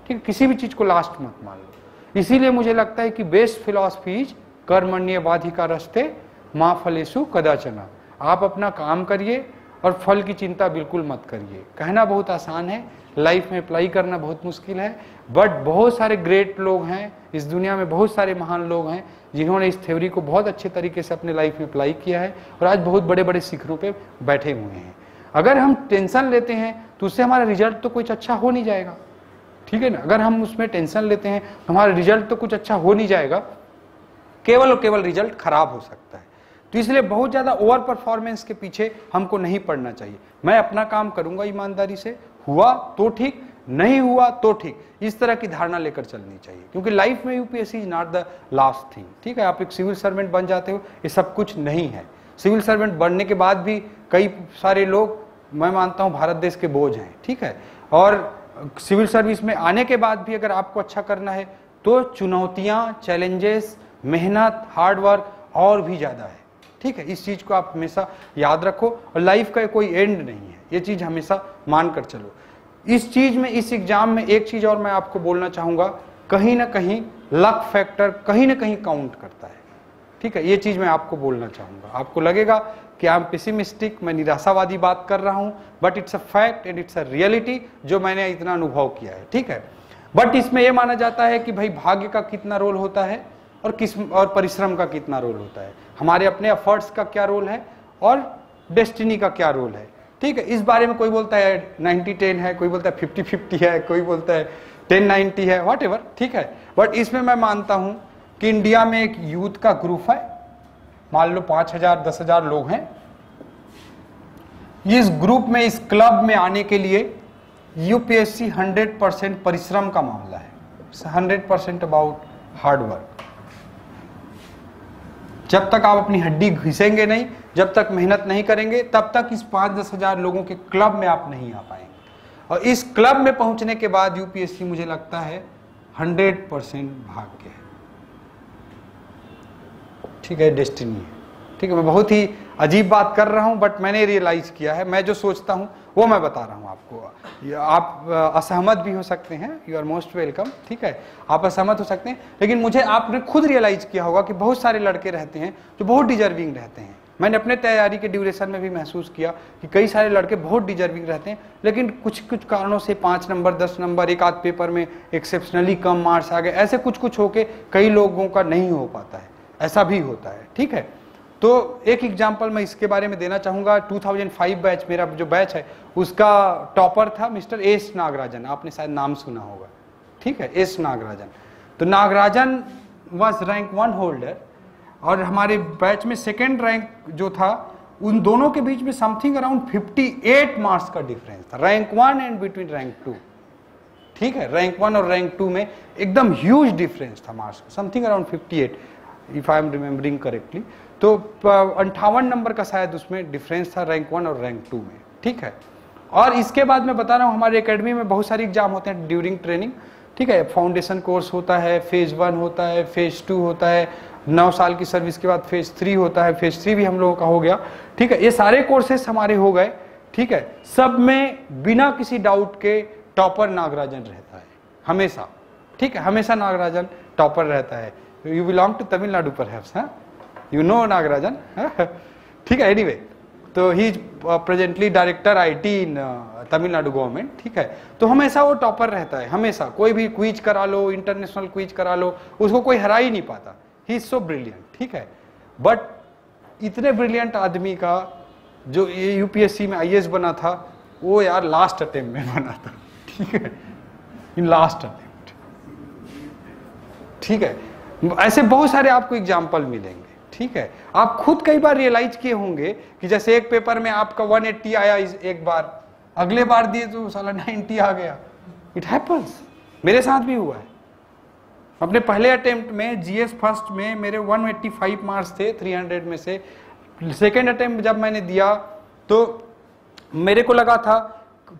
ठीक है, किसी भी चीज को लास्ट मत मान लो। इसीलिए मुझे लगता है कि बेस्ट फिलॉसफीज कर्मण्येवाधिकारस्ते मा फलेषु कदाचन। आप अपना काम करिए और फल की चिंता बिल्कुल मत करिए। कहना बहुत आसान है, लाइफ में अप्लाई करना बहुत मुश्किल है, बट बहुत सारे ग्रेट लोग हैं इस दुनिया में, बहुत सारे महान लोग हैं जिन्होंने इस थ्योरी को बहुत अच्छे तरीके से अपने लाइफ में अप्लाई किया है और आज बहुत बड़े बड़े शिखरों पे बैठे हुए हैं। अगर हम टेंशन लेते हैं तो उससे हमारा रिजल्ट तो कुछ अच्छा हो नहीं जाएगा, ठीक है ना। अगर हम उसमें टेंशन लेते हैं तो हमारा रिजल्ट तो कुछ अच्छा हो नहीं जाएगा, केवल और केवल रिजल्ट खराब हो सकता है। तो इसलिए बहुत ज्यादा ओवर परफॉर्मेंस के पीछे हमको नहीं पड़ना चाहिए। मैं अपना काम करूंगा ईमानदारी से, हुआ तो ठीक, नहीं हुआ तो ठीक, इस तरह की धारणा लेकर चलनी चाहिए। क्योंकि लाइफ में UPSC is not the last thing, ठीक है। आप एक सिविल सर्वेंट बन जाते हो, ये सब कुछ नहीं है। सिविल सर्वेंट बनने के बाद भी कई सारे लोग, मैं मानता हूं, भारत देश के बोझ हैं, ठीक है। और सिविल सर्विस में आने के बाद भी अगर आपको अच्छा करना है तो चुनौतियां, चैलेंजेस, मेहनत, हार्डवर्क और भी ज्यादा है, ठीक है। इस चीज को आप हमेशा याद रखो और लाइफ का कोई एंड नहीं है, ये चीज हमेशा मानकर चलो। इस चीज में, इस एग्जाम में एक चीज और मैं आपको बोलना चाहूंगा, कहीं ना कहीं लक फैक्टर कहीं ना कहीं काउंट करता है, ठीक है। ये चीज मैं आपको बोलना चाहूंगा। आपको लगेगा कि आई एम पेसिमिस्टिक, मैं निराशावादी बात कर रहा हूं, but it's a fact and it's a reality जो मैंने इतना अनुभव किया है, ठीक है। बट इसमें यह माना जाता है कि भाई भाग्य का कितना रोल होता है और परिश्रम का कितना रोल होता है, हमारे अपने एफर्ट्स का क्या रोल है और डेस्टिनी का क्या रोल है, ठीक है। इस बारे में कोई बोलता है 90-10 है, कोई बोलता है 50-50 है, कोई बोलता है 10-90 है, व्हाट एवर, ठीक है। बट इसमें मैं मानता हूं कि इंडिया में एक यूथ का ग्रुप है, मान लो 5,000-10,000 लोग हैं। इस ग्रुप में, इस क्लब में आने के लिए यूपीएससी 100% परिश्रम का मामला है, 100% अबाउट हार्ड वर्क। जब तक आप अपनी हड्डी घिसेंगे नहीं, जब तक मेहनत नहीं करेंगे, तब तक इस 5-10 हजार लोगों के क्लब में आप नहीं आ पाएंगे। और इस क्लब में पहुंचने के बाद यूपीएससी, मुझे लगता है 100% भाग्य है, ठीक है, डेस्टिनी है, ठीक है। मैं बहुत ही अजीब बात कर रहा हूं, बट मैंने रियलाइज किया है, मैं जो सोचता हूं वो मैं बता रहा हूं आपको। आप असहमत भी हो सकते हैं, यू आर मोस्ट वेलकम, ठीक है, आप असहमत हो सकते हैं, लेकिन मुझे, आपने खुद रियलाइज किया होगा कि बहुत सारे लड़के रहते हैं जो बहुत डिजर्विंग रहते हैं। मैंने अपने तैयारी के ड्यूरेशन में भी महसूस किया कि कई सारे लड़के बहुत डिजर्विंग रहते हैं, लेकिन कुछ कुछ कारणों से 5 नंबर, 10 नंबर, एक आध पेपर में एक्सेप्शनली कम मार्क्स आ गए, ऐसे कुछ कुछ होके कई लोगों का नहीं हो पाता है, ऐसा भी होता है, ठीक है। तो एक एग्जांपल मैं इसके बारे में देना चाहूंगा। 2005 बैच, मेरा जो बैच है, उसका टॉपर था मिस्टर एस नागराजन, आपने शायद नाम सुना होगा, ठीक है, एस नागराजन। तो नागराजन वाज रैंक 1 होल्डर और हमारे बैच में सेकेंड रैंक जो था, उन दोनों के बीच में समथिंग अराउंड 58 मार्क्स का डिफरेंस था, रैंक 1 एंड बिटवीन रैंक 2, ठीक है। रैंक 1 और रैंक 2 में एकदम ह्यूज डिफरेंस था marks, something around 58 if I am remembering correctly. तो 58 नंबर का शायद उसमें डिफरेंस था रैंक 1 और रैंक 2 में, ठीक है। और इसके बाद मैं बता रहा हूँ, हमारे एकेडमी में बहुत सारे एग्जाम होते हैं ड्यूरिंग ट्रेनिंग, ठीक है। फाउंडेशन कोर्स होता है, फेज 1 होता है, फेज 2 होता है, 9 साल की सर्विस के बाद फेज 3 होता है, फेज 3 भी हम लोगों का हो गया, ठीक है। ये सारे कोर्सेस हमारे हो गए, ठीक है। सब में बिना किसी डाउट के टॉपर नागराजन रहता है हमेशा, ठीक है, हमेशा नागराजन टॉपर रहता है। You belong to Tamil Nadu perhaps, हाँ, यू नो नागराजन, ठीक है। एनीवे, तो he is presently director IT in Tamil Nadu government, ठीक है। तो हमेशा वो टॉपर रहता है, हमेशा कोई भी क्विज करा लो, इंटरनेशनल क्विज करा लो, उसको कोई हरा ही नहीं पाता। ही इज सो ब्रिलियंट, ठीक है। बट इतने ब्रिलियंट आदमी का जो ये यूपीएससी में आईएएस बना था, वो यार लास्ट अटेम्प्ट में बना था, ठीक है, इन लास्ट अटेम्प्ट, ठीक है। ऐसे बहुत सारे आपको एग्जाम्पल मिलेंगे, ठीक है। आप खुद कई बार रियलाइज किए होंगे कि जैसे एक पेपर में आपका 180 आया एक बार, अगले बार दिए तो साला 90 आ गया। इट हैपन्स, मेरे साथ भी हुआ है। अपने पहले अटेम्प्ट में जीएस फर्स्ट में मेरे 185 मार्क्स थे 300 में से। सेकेंड अटेम्प्ट जब मैंने दिया तो मेरे को लगा था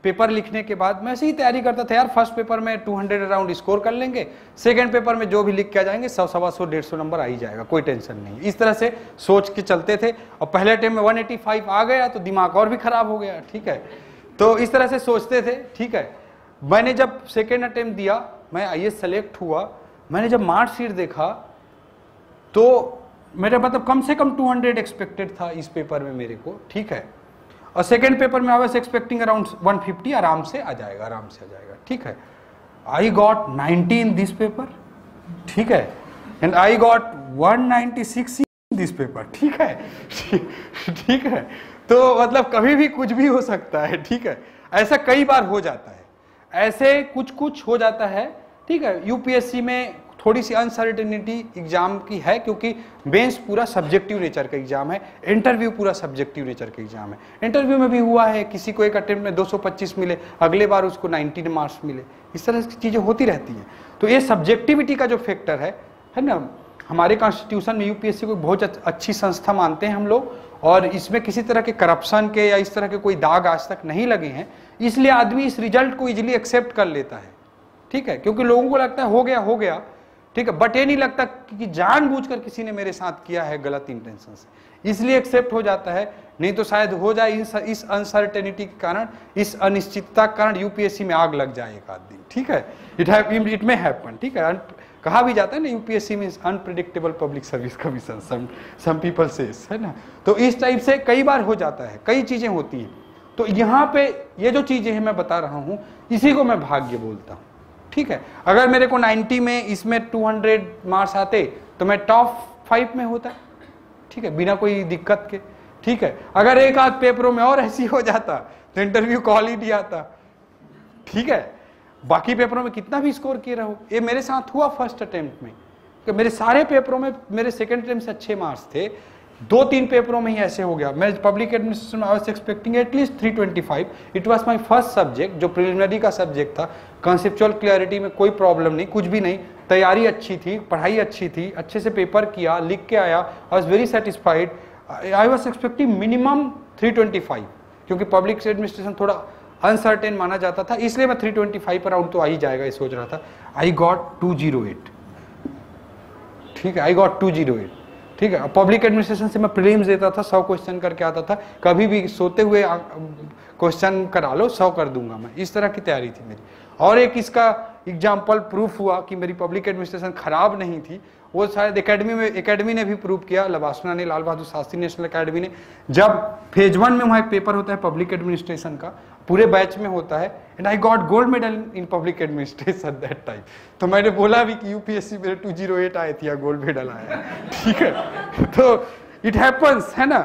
पेपर लिखने के बाद, मैं ऐसे ही तैयारी करता था यार, फर्स्ट पेपर में 200 अराउंड स्कोर कर लेंगे, सेकंड पेपर में जो भी लिख के आ जाएंगे 100, 125, 150 नंबर आ ही जाएगा, कोई टेंशन नहीं। इस तरह से सोच के चलते थे, और पहले अटेम्प्ट में 185 आ गया तो दिमाग और भी खराब हो गया, ठीक है। तो इस तरह से सोचते थे, ठीक है। मैंने जब सेकेंड अटेम्प्ट दिया, मैं आईएएस सेलेक्ट हुआ, मैंने जब मार्कशीट देखा तो मेरे मतलब कम से कम 200 एक्सपेक्टेड था इस पेपर में मेरे को, ठीक है। और सेकेंड पेपर में आई वाज एक्सपेक्टिंग अराउंड 150, आराम से आ जाएगा, आराम से आ जाएगा, ठीक है। I got 90 in this paper, ठीक है, and I got 196 in this paper, ठीक है, ठीक है। तो मतलब कभी भी कुछ भी हो सकता है, ठीक है। ऐसा कई बार हो जाता है, ऐसे कुछ कुछ हो जाता है, ठीक है। यूपीएससी में थोड़ी सी अनसर्टेनिटी एग्जाम की है, क्योंकि बेंच पूरा सब्जेक्टिव नेचर का एग्जाम है, इंटरव्यू पूरा सब्जेक्टिव नेचर का एग्जाम है। इंटरव्यू में भी हुआ है, किसी को एक अटेम्प्ट में 225 मिले, अगले बार उसको 90 मार्क्स मिले, इस तरह की चीजें होती रहती हैं। तो ये सब्जेक्टिविटी का जो फैक्टर है ना, हमारे कॉन्स्टिट्यूशन में यूपीएससी को बहुत अच्छी संस्था मानते हैं हम लोग, और इसमें किसी तरह के करप्शन के या इस तरह के कोई दाग आज तक नहीं लगे हैं, इसलिए आदमी इस रिजल्ट को इजिली एक्सेप्ट कर लेता है, ठीक है। क्योंकि लोगों को लगता है हो गया, ठीक है, बट ये नहीं लगता कि जानबूझकर किसी ने मेरे साथ किया है गलत इंटेंशन से, इसलिए एक्सेप्ट हो जाता है। नहीं तो शायद हो जाए इस अनसर्टेनिटी के कारण, इस अनिश्चितता के कारण यूपीएससी में आग लग जाए एक आदमी, ठीक है। इट मे हैपन, ठीक है। कहा भी जाता है ना, UPSC means unpredictable public service commission, some people says, है ना। तो इस टाइप से कई बार हो जाता है, कई चीजें होती हैं। तो यहाँ पे ये जो चीजें हैं मैं बता रहा हूं, इसी को मैं भाग्य बोलता हूं, ठीक है। अगर मेरे को 90 में इसमें 200 मार्क्स आते तो मैं टॉप 5 में होता, ठीक है, बिना कोई दिक्कत के, ठीक है। अगर एक आध पेपरों में और ऐसी हो जाता तो इंटरव्यू कॉल ही नहीं आता, ठीक है। बाकी पेपरों में कितना भी स्कोर किए रहो, ये मेरे साथ हुआ फर्स्ट अटेम्प्ट में, कि मेरे सारे पेपरों में मेरे सेकंड अटेम्प्ट से अच्छे मार्क्स थे, 2-3 पेपरों में ही ऐसे हो गया। मैं पब्लिक एडमिनिस्ट्रेशन में I was expecting at least 325। It was my first subject, जो प्रिलिमिनरी का सब्जेक्ट था। कंसेप्चुअल क्लैरिटी में कोई प्रॉब्लम नहीं, कुछ भी नहीं, तैयारी अच्छी थी, पढ़ाई अच्छी थी, अच्छे से पेपर किया, लिख के आया, I was very satisfied. I was expecting minimum 325, क्योंकि पब्लिक एडमिनिस्ट्रेशन थोड़ा अनसर्टेन माना जाता था, इसलिए मैं 325 पर आउट तो आ ही जाएगा ये सोच रहा था। आई गॉट 208, ठीक है, आई गॉट 208, ठीक है। पब्लिक एडमिनिस्ट्रेशन से मैं प्रीलिम्स देता था, 100 क्वेश्चन करके आता था, कभी भी सोते हुए क्वेश्चन करा लो, 100 कर दूंगा मैं, इस तरह की तैयारी थी मेरी। और एक इसका एग्जाम्पल प्रूफ हुआ कि मेरी पब्लिक एडमिनिस्ट्रेशन खराब नहीं थी, वो शायद एकेडमी ने भी प्रूव किया, लबासना ने, लाल बहादुर शास्त्री नेशनल एकेडमी ने। जब फेज 1 में वहाँ एक पेपर होता है पब्लिक एडमिनिस्ट्रेशन का, पूरे बैच में होता है, and I got gold medal in public administration that time. तो मैंने बोला भी कि यूपीएससी मेरे 208 आए थे या गोल्ड मेडल आया, ठीक है। तो इट हैपन्स, है ना।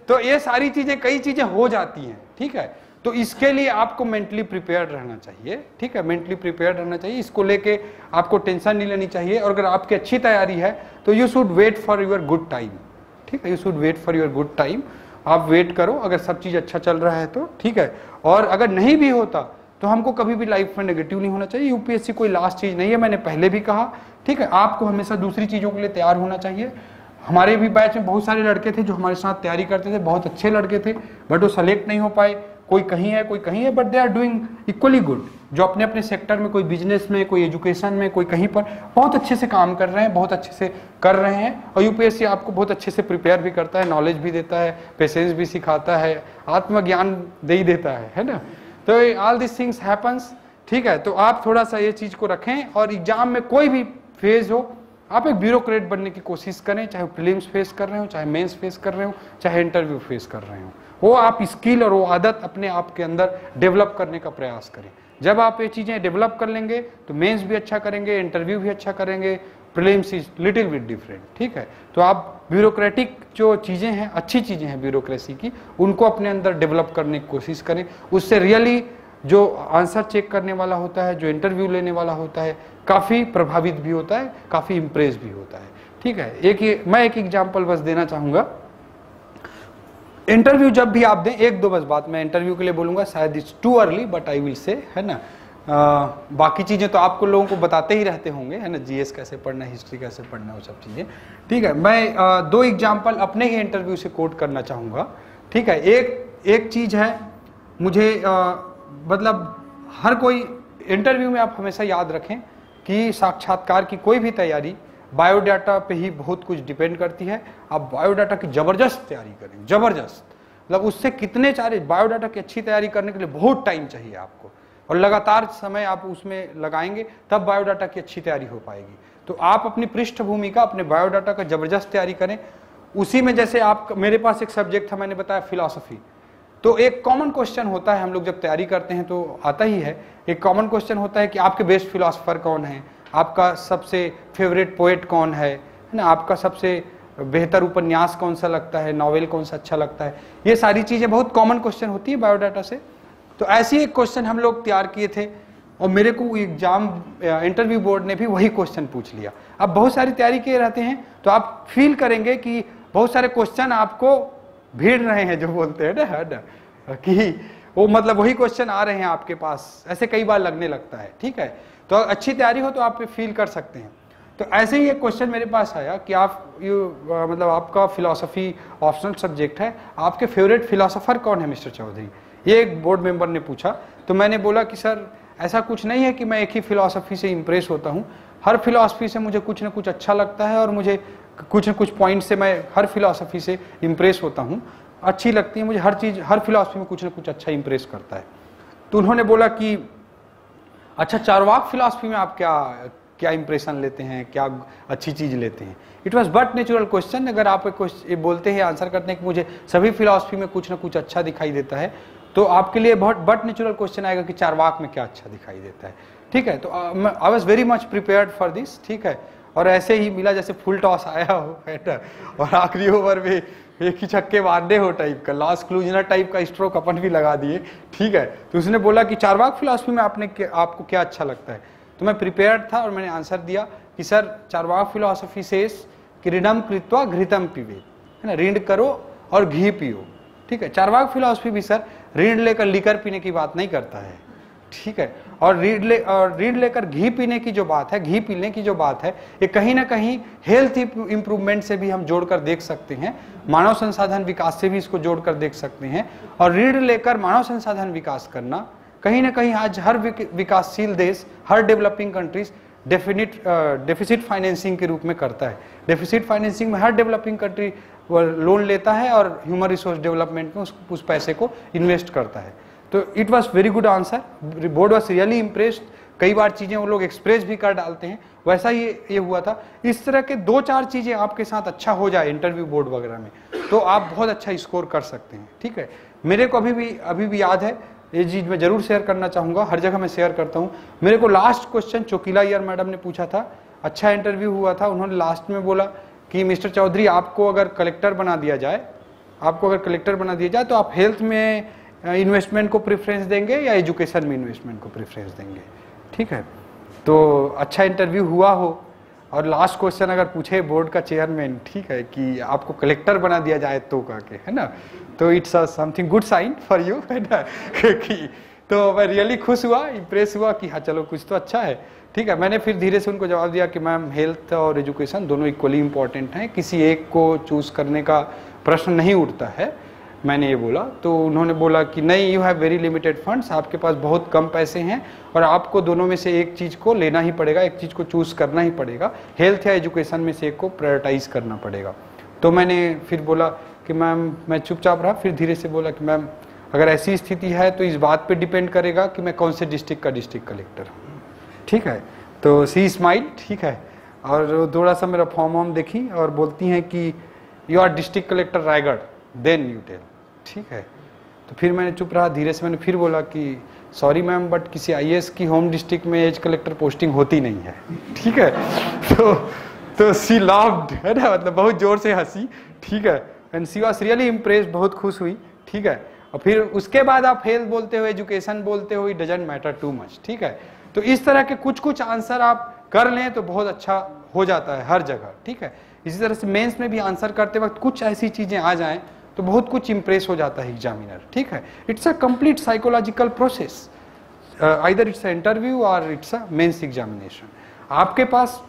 तो ये सारी चीजें, कई चीजें हो जाती हैं, ठीक है। तो इसके लिए आपको मेंटली प्रिपेयर्ड रहना चाहिए, ठीक है, मेंटली प्रिपेयर्ड रहना चाहिए। इसको लेके आपको टेंशन नहीं लेनी चाहिए, और अगर आपकी अच्छी तैयारी है तो you should wait for your good time, ठीक है, you should wait for your good time. आप वेट करो, अगर सब चीज अच्छा चल रहा है तो, ठीक है। और अगर नहीं भी होता तो हमको कभी भी लाइफ में नेगेटिव नहीं होना चाहिए। यूपीएससी कोई लास्ट चीज नहीं है, मैंने पहले भी कहा, ठीक है। आपको हमेशा दूसरी चीजों के लिए तैयार होना चाहिए। हमारे भी बैच में बहुत सारे लड़के थे जो हमारे साथ तैयारी करते थे, बहुत अच्छे लड़के थे, बट वो सेलेक्ट नहीं हो पाए। कोई कहीं है, कोई कहीं है, but they are doing equally good. जो अपने अपने सेक्टर में, कोई बिजनेस में, कोई एजुकेशन में, कोई कहीं पर बहुत अच्छे से काम कर रहे हैं, बहुत अच्छे से कर रहे हैं। और यूपीएससी आपको बहुत अच्छे से प्रिपेयर भी करता है, नॉलेज भी देता है, पेशेंस भी सिखाता है, आत्मज्ञान दे ही देता है ना। तो ऑल दिस थिंग्स हैपन्स, ठीक है। तो आप थोड़ा सा ये चीज को रखें, और एग्जाम में कोई भी फेज हो आप एक ब्यूरोक्रेट बनने की कोशिश करें, चाहे प्रीलिम्स फेस कर रहे हो, चाहे मेंस फेस कर रहे हो, चाहे इंटरव्यू फेस कर रहे हो। वो आप स्किल और वो आदत अपने आप के अंदर डेवलप करने का प्रयास करें। जब आप ये चीज़ें डेवलप कर लेंगे तो मेंस भी अच्छा करेंगे, इंटरव्यू भी अच्छा करेंगे, prelims is little bit different. ठीक है, तो आप ब्यूरोक्रेटिक जो चीज़ें हैं, अच्छी चीज़ें हैं ब्यूरोक्रेसी की, उनको अपने अंदर डेवलप करने की कोशिश करें। उससे रियली जो आंसर चेक करने वाला होता है, जो इंटरव्यू लेने वाला होता है, काफ़ी प्रभावित भी होता है, काफ़ी इम्प्रेस भी होता है। ठीक है, मैं एक एग्जाम्पल बस देना चाहूँगा। इंटरव्यू जब भी आप दें, एक दो बस बात मैं इंटरव्यू के लिए बोलूँगा, शायद it's too early but I will say, है ना। बाकी चीज़ें तो आपको लोगों को बताते ही रहते होंगे, है ना, जीएस कैसे पढ़ना है, हिस्ट्री कैसे पढ़ना है, वो सब चीज़ें। ठीक है, मैं दो एग्जाम्पल अपने ही इंटरव्यू से कोट करना चाहूँगा। ठीक है, एक चीज़ है, मुझे मतलब हर कोई इंटरव्यू में आप हमेशा याद रखें कि साक्षात्कार की कोई भी तैयारी बायोडाटा पे ही बहुत कुछ डिपेंड करती है। आप बायोडाटा की ज़बरदस्त तैयारी करें, ज़बरदस्त, मतलब उससे कितने सारे बायोडाटा की अच्छी तैयारी करने के लिए बहुत टाइम चाहिए आपको, और लगातार समय आप उसमें लगाएंगे तब बायोडाटा की अच्छी तैयारी हो पाएगी। तो आप अपनी पृष्ठभूमि का, अपने बायोडाटा का ज़बरदस्त तैयारी करें। उसी में जैसे आप, मेरे पास एक सब्जेक्ट था, मैंने बताया फिलॉसफी, तो एक कॉमन क्वेश्चन होता है, हम लोग जब तैयारी करते हैं तो आता ही है, एक कॉमन क्वेश्चन होता है कि आपके बेस्ट फिलोसोफर कौन है, आपका सबसे फेवरेट पोएट कौन है ना, आपका सबसे बेहतर उपन्यास कौन सा लगता है, नॉवेल कौन सा अच्छा लगता है। ये सारी चीज़ें बहुत कॉमन क्वेश्चन होती है बायोडाटा से। तो ऐसी एक क्वेश्चन हम लोग तैयार किए थे और मेरे को एग्जाम इंटरव्यू बोर्ड ने भी वही क्वेश्चन पूछ लिया। अब बहुत सारी तैयारी किए रहते हैं तो आप फील करेंगे कि बहुत सारे क्वेश्चन आपको भीड़ रहे हैं, जो बोलते हैं ना कि वो मतलब वही क्वेश्चन आ रहे हैं आपके पास, ऐसे कई बार लगने लगता है। ठीक है, तो अच्छी तैयारी हो तो आप फील कर सकते हैं। तो ऐसे ही एक क्वेश्चन मेरे पास आया कि आप मतलब आपका फिलॉसफी ऑप्शनल सब्जेक्ट है, आपके फेवरेट फिलोसोफर कौन है मिस्टर चौधरी, ये एक बोर्ड मेंबर ने पूछा। तो मैंने बोला कि सर ऐसा कुछ नहीं है कि मैं एक ही फिलॉसफी से इम्प्रेस होता हूँ, हर फिलॉसफी से मुझे कुछ ना कुछ अच्छा लगता है और मुझे कुछ न कुछ पॉइंट से मैं हर फिलॉसफी से इम्प्रेस होता हूँ, अच्छी लगती है मुझे हर चीज़, हर फिलॉसफी में कुछ ना कुछ अच्छा इम्प्रेस करता है। तो उन्होंने बोला कि अच्छा, चारवाक फिलॉसफी में आप क्या इंप्रेशन लेते हैं, क्या अच्छी चीज़ लेते हैं। It was but natural question. अगर आप ये बोलते हैं, आंसर करते हैं कि मुझे सभी फिलॉसफी में कुछ ना कुछ अच्छा दिखाई देता है, तो आपके लिए बहुत बट नेचुरल क्वेश्चन आएगा कि चारवाक में क्या अच्छा दिखाई देता है। ठीक है, तो I was very much prepared for this. ठीक है, और ऐसे ही मिला जैसे फुल टॉस आया हो बैटर, और आखिरी ओवर में एक ही छक्के मारने हो टाइप का, लास्ट क्लूजनर टाइप का स्ट्रोक अपन भी लगा दिए। ठीक है, तो उसने बोला कि चारवाक फिलॉसफी में आपको क्या अच्छा लगता है। तो मैं प्रिपेयर्ड था और मैंने आंसर दिया कि सर चारवाक फिलॉसफी सेस कि ऋणम कृत्वा घृतम पीवे, है ना, ऋण करो और घी पियो। ठीक है, चारवाक फिलॉसफी भी सर ऋण लेकर लीकर पीने की बात नहीं करता है। ठीक है, और ऋण लेकर घी पीने की जो बात है, घी पीने की जो बात है, ये कहीं ना कहीं हेल्थ इंप्रूवमेंट से भी हम जोड़कर देख सकते हैं, मानव संसाधन विकास से भी इसको जोड़कर देख सकते हैं। और ऋण लेकर मानव संसाधन विकास करना कहीं ना कहीं आज हर विकासशील देश, हर डेवलपिंग कंट्रीज डेफिसिट फाइनेंसिंग के रूप में करता है। डेफिसिट फाइनेंसिंग में हर डेवलपिंग कंट्री लोन लेता है और ह्यूमन रिसोर्स डेवलपमेंट में उस पैसे को इन्वेस्ट करता है। तो it was very good answer, board was really impressed. कई बार चीज़ें वो लोग एक्सप्रेस भी कर डालते हैं, वैसा ही ये हुआ था। इस तरह के 2-4 चीज़ें आपके साथ अच्छा हो जाए इंटरव्यू बोर्ड वगैरह में, तो आप बहुत अच्छा स्कोर कर सकते हैं। ठीक है, मेरे को अभी भी याद है, ये चीज़ मैं जरूर शेयर करना चाहूँगा, हर जगह मैं शेयर करता हूँ। मेरे को लास्ट क्वेश्चन चोकीला यार मैडम ने पूछा था, अच्छा इंटरव्यू हुआ था, उन्होंने लास्ट में बोला कि मिस्टर चौधरी आपको अगर कलेक्टर बना दिया जाए तो आप हेल्थ में इन्वेस्टमेंट को प्रेफरेंस देंगे या एजुकेशन में इन्वेस्टमेंट को प्रेफरेंस देंगे। ठीक है, तो अच्छा इंटरव्यू हुआ हो और लास्ट क्वेश्चन अगर पूछे बोर्ड का चेयरमैन, ठीक है, कि आपको कलेक्टर बना दिया जाए तो करके, है ना, तो it's something good sign for you, है ना कि तो मैं रियली खुश हुआ, इम्प्रेस हुआ कि हाँ चलो कुछ तो अच्छा है। ठीक है, मैंने फिर धीरे से उनको जवाब दिया कि मैम हेल्थ और एजुकेशन दोनों इक्वली इंपॉर्टेंट हैं, किसी एक को चूज करने का प्रश्न नहीं उठता है, मैंने ये बोला। तो उन्होंने बोला कि नहीं, you have very limited funds, आपके पास बहुत कम पैसे हैं और आपको दोनों में से एक चीज़ को लेना ही पड़ेगा, एक चीज़ को चूज़ करना ही पड़ेगा, हेल्थ या एजुकेशन में से एक को प्रायोरिटाइज करना पड़ेगा। तो मैंने फिर बोला कि मैम, मैं चुपचाप रहा, फिर धीरे से बोला कि मैम अगर ऐसी स्थिति है तो इस बात पे डिपेंड करेगा कि मैं कौन से डिस्ट्रिक्ट का डिस्ट्रिक्ट कलेक्टर हूँ। ठीक है, तो सी स्माइल। ठीक है, और थोड़ा सा मेरा फॉर्म वॉर्म देखी और बोलती हैं कि you are district collector Raigarh, then you tell. ठीक है, तो फिर मैंने चुप रहा, धीरे से मैंने फिर बोला कि सॉरी मैम, बट किसी आईएएस की होम डिस्ट्रिक्ट में एज कलेक्टर पोस्टिंग होती नहीं है। ठीक है, तो सी लाफ्ड, है ना, मतलब बहुत जोर से हंसी। ठीक है, and she was really impressed, बहुत खुश हुई। ठीक है, और फिर उसके बाद आप हेल्थ बोलते हो, एजुकेशन बोलते हो, it doesn't matter too much. ठीक है, तो इस तरह के कुछ कुछ आंसर आप कर लें तो बहुत अच्छा हो जाता है हर जगह। ठीक है, इसी तरह से मेंस में भी आंसर करते वक्त कुछ ऐसी चीजें आ जाएं तो बहुत कुछ इंप्रेस हो जाता है एग्जामिनर। ठीक है, it's a complete psychological process, either it's a interview और इट्स अ मेंस एग्जामिनेशन। आपके पास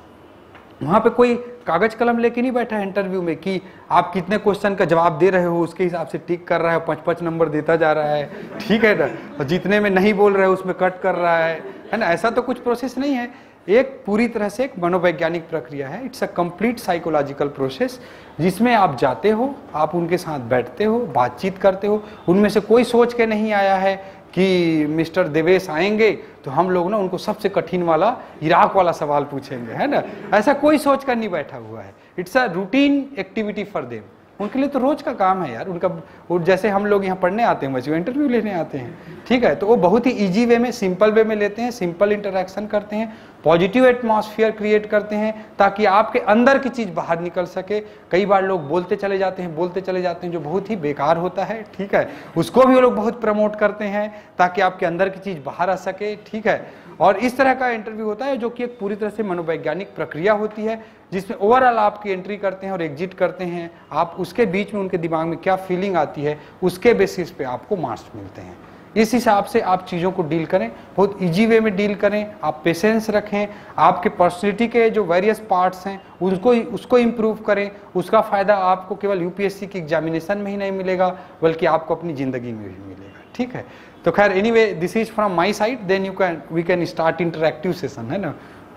वहां पे कोई कागज कलम लेके नहीं बैठा है इंटरव्यू में कि आप कितने क्वेश्चन का जवाब दे रहे हो उसके हिसाब से टिक कर रहा है, 5-5 नंबर देता जा रहा है। ठीक है ना, और जितने में नहीं बोल रहे हो उसमें कट कर रहा है ना, ऐसा तो कुछ प्रोसेस नहीं है। एक पूरी तरह से एक मनोवैज्ञानिक प्रक्रिया है, it's a complete psychological process, जिसमें आप जाते हो, आप उनके साथ बैठते हो, बातचीत करते हो। उनमें से कोई सोच के नहीं आया है कि मिस्टर देवेश आएंगे तो हम लोग ना उनको सबसे कठिन वाला इराक वाला सवाल पूछेंगे, है ना, ऐसा कोई सोच कर नहीं बैठा हुआ है। It's a routine activity for them, उनके लिए तो रोज का काम है यार उनका। वो जैसे हम लोग यहाँ पढ़ने आते हैं वैसे वो इंटरव्यू लेने आते हैं। ठीक है, तो वो बहुत ही इजी वे में, सिंपल वे में लेते हैं, सिंपल इंटरेक्शन करते हैं, पॉजिटिव एटमॉस्फेयर क्रिएट करते हैं ताकि आपके अंदर की चीज बाहर निकल सके। कई बार लोग बोलते चले जाते हैं जो बहुत ही बेकार होता है। ठीक है, उसको भी वो लोग बहुत प्रमोट करते हैं ताकि आपके अंदर की चीज बाहर आ सके। ठीक है, और इस तरह का इंटरव्यू होता है जो कि एक पूरी तरह से मनोवैज्ञानिक प्रक्रिया होती है जिसमें ओवरऑल आपकी एंट्री करते हैं और एग्जिट करते हैं। आप उसके बीच में उनके दिमाग में क्या फीलिंग आती है उसके बेसिस पे आपको मार्क्स मिलते हैं। इस हिसाब से आप चीज़ों को डील करें, बहुत इजी वे में डील करें, आप पेशेंस रखें, आपके पर्सनैलिटी के जो वेरियस पार्ट्स हैं उसको इम्प्रूव करें। उसका फ़ायदा आपको केवल यूपीएससी की एग्जामिनेशन में ही नहीं मिलेगा बल्कि आपको अपनी ज़िंदगी में भी मिलेगा। ठीक है, तो खैर anyway this is from my side, then we can start interactive session, है ना,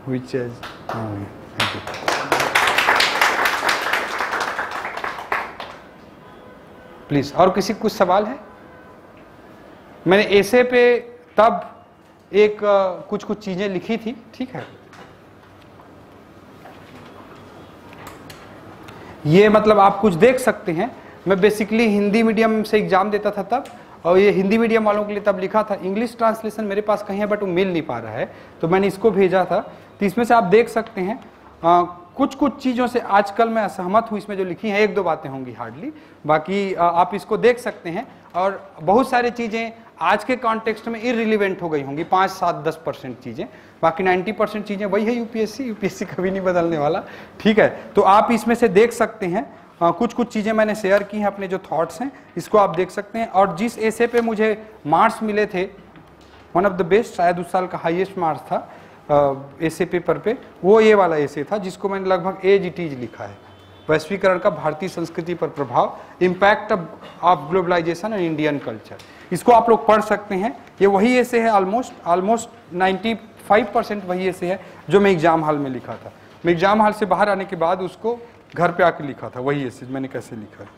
which is thank you. Please, और किसी कुछ सवाल है? मैंने ऐसे पे तब एक कुछ चीजें लिखी थी। ठीक है, ये मतलब आप कुछ देख सकते हैं। मैं बेसिकली हिंदी मीडियम से एग्जाम देता था तब, और ये हिंदी मीडियम वालों के लिए तब लिखा था। इंग्लिश ट्रांसलेशन मेरे पास कहीं है बट वो मिल नहीं पा रहा है, तो मैंने इसको भेजा था। तो इसमें से आप देख सकते हैं कुछ चीज़ों से आजकल मैं असहमत हूँ। इसमें जो लिखी हैं 1-2 बातें होंगी हार्डली, बाकी आप इसको देख सकते हैं। और बहुत सारी चीज़ें आज के कॉन्टेक्स्ट में इररिलेवेंट हो गई होंगी, 5-7-10% चीज़ें, बाकी 90% चीज़ें वही है। यूपीएससी कभी नहीं बदलने वाला। ठीक है, तो आप इसमें से देख सकते हैं कुछ चीज़ें मैंने शेयर की हैं, अपने जो थॉट्स हैं इसको आप देख सकते हैं। और जिस एसे पे मुझे मार्क्स मिले थे, वन ऑफ द बेस्ट, शायद उस साल का हाईएस्ट मार्क्स था एसे पेपर पे, वो ये वाला एसे था जिसको मैंने लगभग एज इट इज लिखा है, वैश्वीकरण का भारतीय संस्कृति पर प्रभाव, impact of globalisation and Indian culture. इसको आप लोग पढ़ सकते हैं। ये वही एसे है, ऑलमोस्ट 95% वही एसे है जो मैं एग्जाम हॉल में लिखा था। मैं एग्जाम हॉल से बाहर आने के बाद उसको घर पे आके लिखा था, वही एसे मैंने कैसे लिखा है।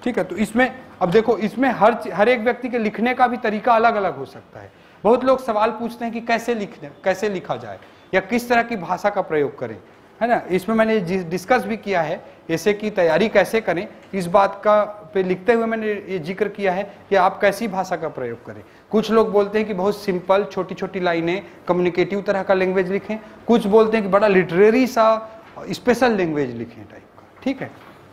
ठीक है, तो इसमें अब देखो, इसमें हर एक व्यक्ति के लिखने का भी तरीका अलग अलग हो सकता है। बहुत लोग सवाल पूछते हैं कि कैसे लिखा जाए या किस तरह की भाषा का प्रयोग करें, है ना। इसमें मैंने डिस्कस भी किया है ऐसे की तैयारी कैसे करें, इस बात का पे लिखते हुए मैंने ये जिक्र किया है कि आप कैसी भाषा का प्रयोग करें। कुछ लोग बोलते हैं कि बहुत सिंपल छोटी छोटी लाइनें कम्युनिकेटिव तरह का लैंग्वेज लिखें, कुछ बोलते हैं कि बड़ा लिटरेरी सा स्पेशल लैंग्वेज लिखें टाइप का। ठीक है,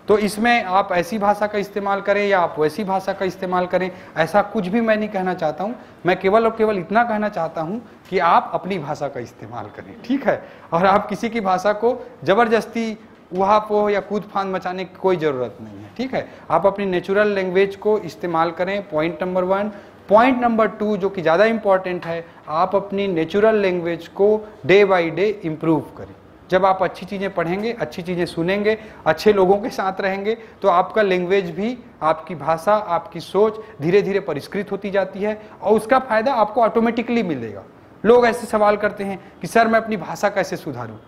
तो इसमें आप ऐसी भाषा का इस्तेमाल करें या आप वैसी भाषा का इस्तेमाल करें, ऐसा कुछ भी मैं नहीं कहना चाहता हूं। मैं केवल और केवल इतना कहना चाहता हूं कि आप अपनी भाषा का इस्तेमाल करें। ठीक है, और आप किसी की भाषा को जबरदस्ती उहापोह या कूद फांद मचाने की कोई ज़रूरत नहीं है। ठीक है, आप अपनी नेचुरल लैंग्वेज को इस्तेमाल करें, पॉइंट नंबर 1। पॉइंट नंबर 2 जो कि ज़्यादा इंपॉर्टेंट है, आप अपनी नेचुरल लैंग्वेज को डे बाई डे इम्प्रूव करें। जब आप अच्छी चीज़ें पढ़ेंगे, अच्छी चीज़ें सुनेंगे, अच्छे लोगों के साथ रहेंगे, तो आपका लैंग्वेज भी, आपकी भाषा, आपकी सोच धीरे धीरे परिष्कृत होती जाती है और उसका फ़ायदा आपको ऑटोमेटिकली मिलेगा। लोग ऐसे सवाल करते हैं कि सर मैं अपनी भाषा कैसे सुधारूँ,